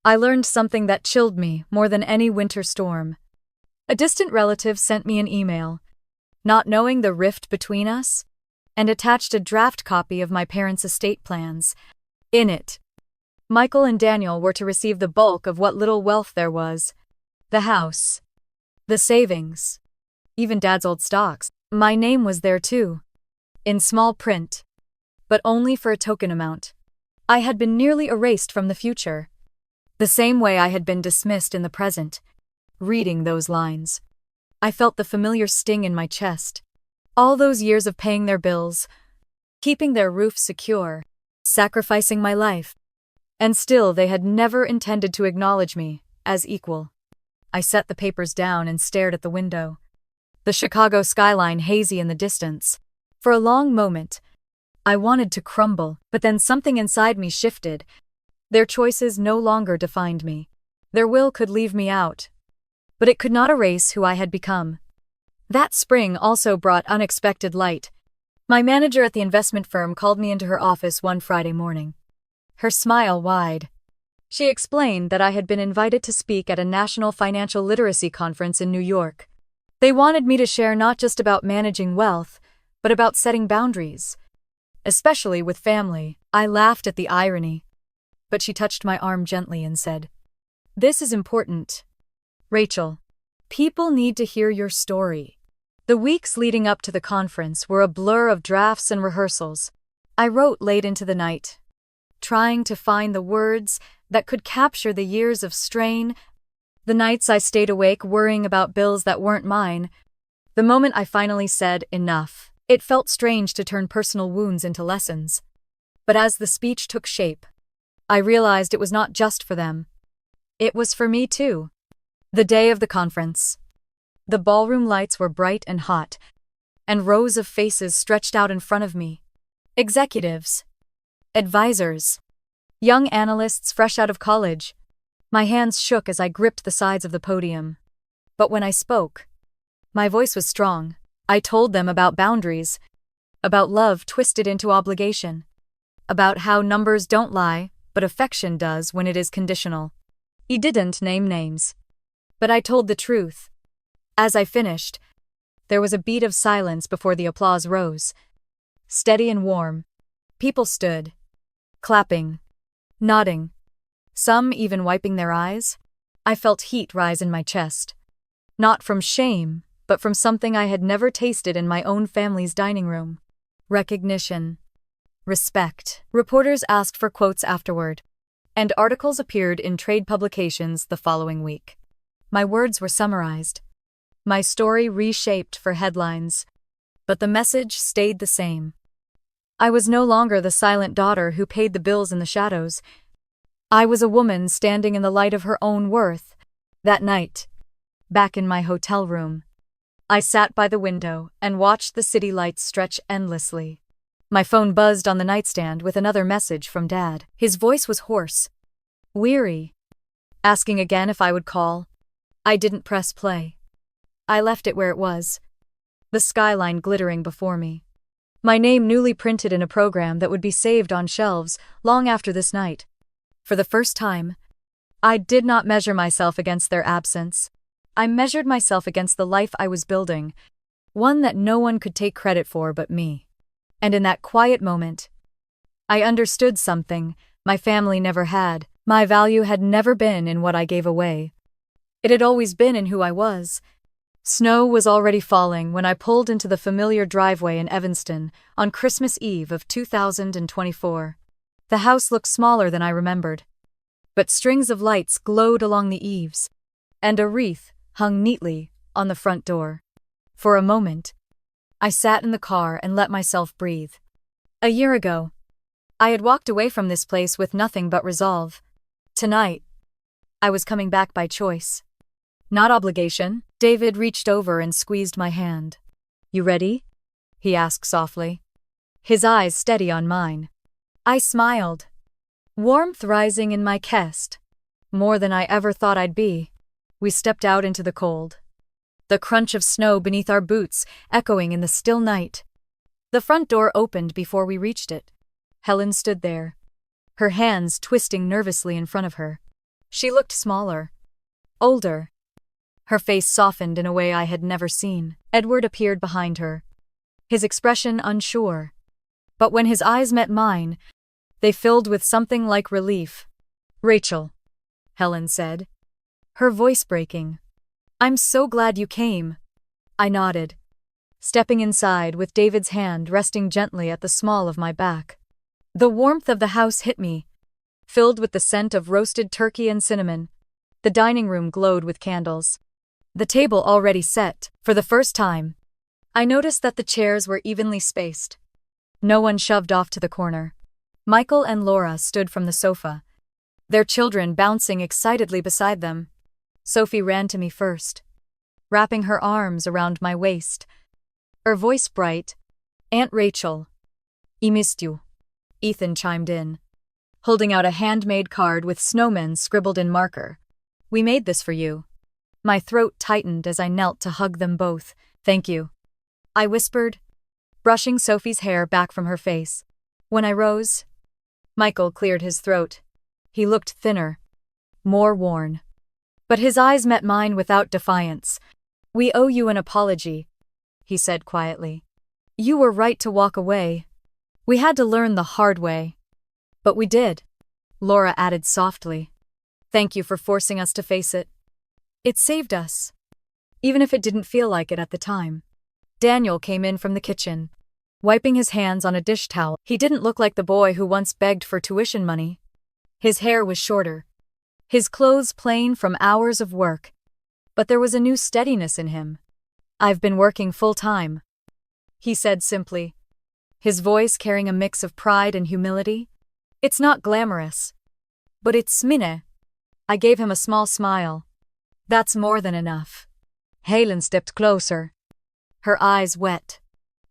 I learned something that chilled me more than any winter storm. A distant relative sent me an email, not knowing the rift between us, and attached a draft copy of my parents' estate plans. In it, Michael and Daniel were to receive the bulk of what little wealth there was. The house, the savings, even Dad's old stocks. My name was there too, in small print, but only for a token amount. I had been nearly erased from the future, the same way I had been dismissed in the present. Reading those lines, I felt the familiar sting in my chest. All those years of paying their bills, keeping their roof secure, sacrificing my life, and still they had never intended to acknowledge me as equal. I set the papers down and stared at the window, the Chicago skyline hazy in the distance. For a long moment, I wanted to crumble, but then something inside me shifted. Their choices no longer defined me. Their will could leave me out, but it could not erase who I had become. That spring also brought unexpected light. My manager at the investment firm called me into her office one Friday morning, her smile wide. She explained that I had been invited to speak at a national financial literacy conference in New York. They wanted me to share not just about managing wealth, but about setting boundaries, especially with family. I laughed at the irony, but she touched my arm gently and said, "This is important, Rachel. People need to hear your story." The weeks leading up to the conference were a blur of drafts and rehearsals. I wrote late into the night, trying to find the words that could capture the years of strain. The nights I stayed awake worrying about bills that weren't mine. The moment I finally said enough, it felt strange to turn personal wounds into lessons. But as the speech took shape, I realized it was not just for them. It was for me too. The day of the conference, the ballroom lights were bright and hot, and rows of faces stretched out in front of me. Executives, advisors, young analysts fresh out of college. My hands shook as I gripped the sides of the podium. But when I spoke, my voice was strong. I told them about boundaries, about love twisted into obligation, about how numbers don't lie, but affection does when it is conditional. He didn't name names, but I told the truth. As I finished, there was a beat of silence before the applause rose. Steady and warm. People stood, clapping, nodding, some even wiping their eyes. I felt heat rise in my chest. Not from shame, but from something I had never tasted in my own family's dining room. Recognition. Respect. Reporters asked for quotes afterward, and articles appeared in trade publications the following week. My words were summarized. My story reshaped for headlines. But the message stayed the same. I was no longer the silent daughter who paid the bills in the shadows. I was a woman standing in the light of her own worth. That night, back in my hotel room, I sat by the window and watched the city lights stretch endlessly. My phone buzzed on the nightstand with another message from Dad. His voice was hoarse, weary, asking again if I would call. I didn't press play. I left it where it was, the skyline glittering before me. My name newly printed in a program that would be saved on shelves long after this night. For the first time, I did not measure myself against their absence. I measured myself against the life I was building, one that no one could take credit for but me. And in that quiet moment, I understood something my family never had. My value had never been in what I gave away. It had always been in who I was. Snow was already falling when I pulled into the familiar driveway in Evanston on Christmas Eve of 2024. The house looked smaller than I remembered, but strings of lights glowed along the eaves, and a wreath hung neatly on the front door. For a moment, I sat in the car and let myself breathe. A year ago, I had walked away from this place with nothing but resolve. Tonight, I was coming back by choice. Not obligation. David reached over and squeezed my hand. "You ready?" he asked softly, his eyes steady on mine. I smiled, warmth rising in my chest, more than I ever thought I'd be. We stepped out into the cold, the crunch of snow beneath our boots echoing in the still night. The front door opened before we reached it. Helen stood there, her hands twisting nervously in front of her. She looked smaller, older. Her face softened in a way I had never seen. Edward appeared behind her, his expression unsure. But when his eyes met mine, they filled with something like relief. "Rachel," Helen said, her voice breaking. "I'm so glad you came." I nodded, stepping inside with David's hand resting gently at the small of my back. The warmth of the house hit me, filled with the scent of roasted turkey and cinnamon. The dining room glowed with candles, the table already set. For the first time, I noticed that the chairs were evenly spaced. No one shoved off to the corner. Michael and Laura stood from the sofa, their children bouncing excitedly beside them. Sophie ran to me first, wrapping her arms around my waist, her voice bright. "Aunt Rachel, I missed you," Ethan chimed in, holding out a handmade card with snowmen scribbled in marker. "We made this for you." My throat tightened as I knelt to hug them both. "Thank you," I whispered, brushing Sophie's hair back from her face. When I rose, Michael cleared his throat. He looked thinner, more worn. But his eyes met mine without defiance. "We owe you an apology," he said quietly. "You were right to walk away. We had to learn the hard way." "But we did," Laura added softly. "Thank you for forcing us to face it. It saved us, even if it didn't feel like it at the time." Daniel came in from the kitchen, wiping his hands on a dish towel. He didn't look like the boy who once begged for tuition money. His hair was shorter, his clothes plain from hours of work, but there was a new steadiness in him. "I've been working full-time," he said simply, his voice carrying a mix of pride and humility. "It's not glamorous, but it's mine." I gave him a small smile. "That's more than enough." Helen stepped closer, her eyes wet.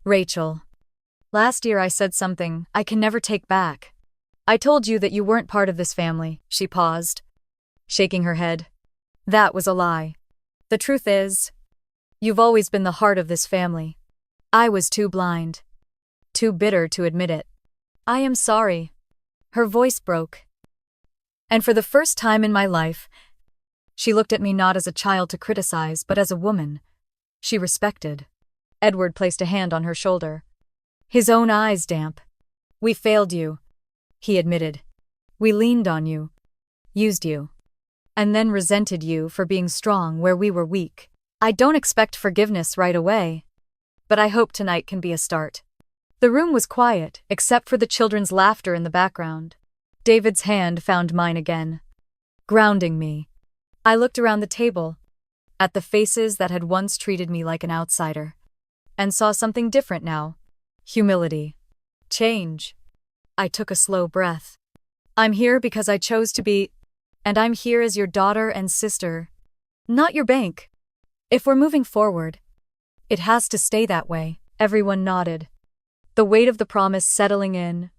"Rachel, last year I said something I can never take back. I told you that you weren't part of this family." She paused, shaking her head. "That was a lie. The truth is, you've always been the heart of this family. I was too blind, too bitter to admit it. I am sorry." Her voice broke, and for the first time in my life, she looked at me not as a child to criticize, but as a woman she respected. Edward placed a hand on her shoulder, his own eyes damp. "We failed you," he admitted. "We leaned on you, used you. and then resented you for being strong where we were weak. I don't expect forgiveness right away, but I hope tonight can be a start." The room was quiet, except for the children's laughter in the background. David's hand found mine again, grounding me. I looked around the table, at the faces that had once treated me like an outsider, and saw something different now. Humility. Change. I took a slow breath. "I'm here because I chose to be, and I'm here as your daughter and sister, not your bank. If we're moving forward, it has to stay that way." Everyone nodded, the weight of the promise settling in.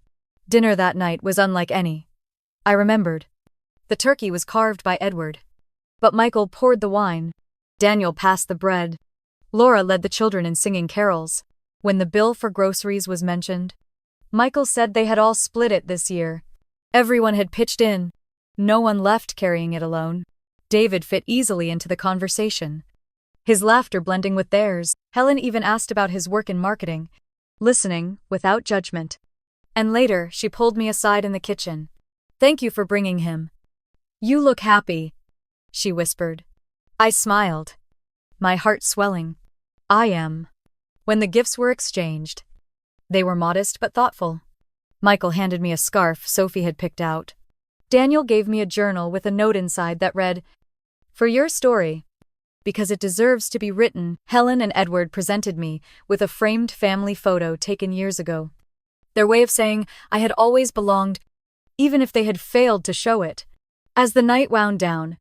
Dinner that night was unlike any I remembered. The turkey was carved by Edward, but Michael poured the wine. Daniel passed the bread. Laura led the children in singing carols. When the bill for groceries was mentioned, Michael said they had all split it this year. Everyone had pitched in. No one left carrying it alone. David fit easily into the conversation, his laughter blending with theirs. Helen even asked about his work in marketing, listening without judgment. And later, she pulled me aside in the kitchen. "Thank you for bringing him. You look happy," she whispered. I smiled, my heart swelling. "I am." When the gifts were exchanged, they were modest but thoughtful. Michael handed me a scarf Sophie had picked out. Daniel gave me a journal with a note inside that read, "For your story, because it deserves to be written." Helen and Edward presented me with a framed family photo taken years ago. Their way of saying I had always belonged, even if they had failed to show it. As the night wound down,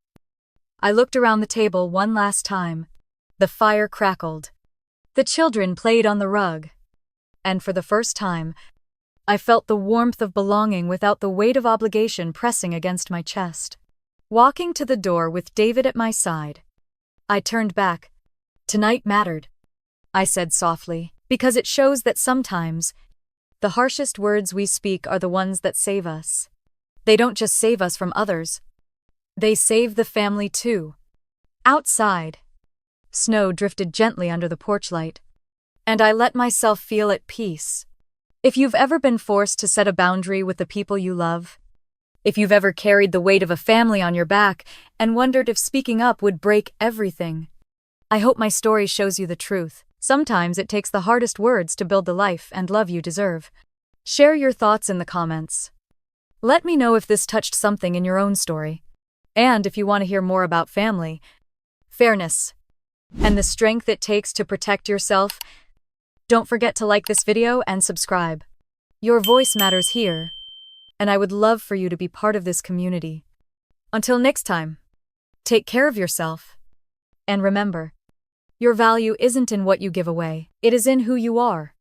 I looked around the table one last time. The fire crackled. The children played on the rug. And for the first time, I felt the warmth of belonging without the weight of obligation pressing against my chest. Walking to the door with David at my side, I turned back. "Tonight mattered," I said softly, "because it shows that sometimes the harshest words we speak are the ones that save us. They don't just save us from others. They save the family too." Outside, snow drifted gently under the porch light, and I let myself feel at peace. If you've ever been forced to set a boundary with the people you love, if you've ever carried the weight of a family on your back and wondered if speaking up would break everything, I hope my story shows you the truth. Sometimes it takes the hardest words to build the life and love you deserve. Share your thoughts in the comments. Let me know if this touched something in your own story. And if you want to hear more about family, fairness, and the strength it takes to protect yourself, don't forget to like this video and subscribe. Your voice matters here, and I would love for you to be part of this community. Until next time, take care of yourself. And remember, your value isn't in what you give away, it is in who you are.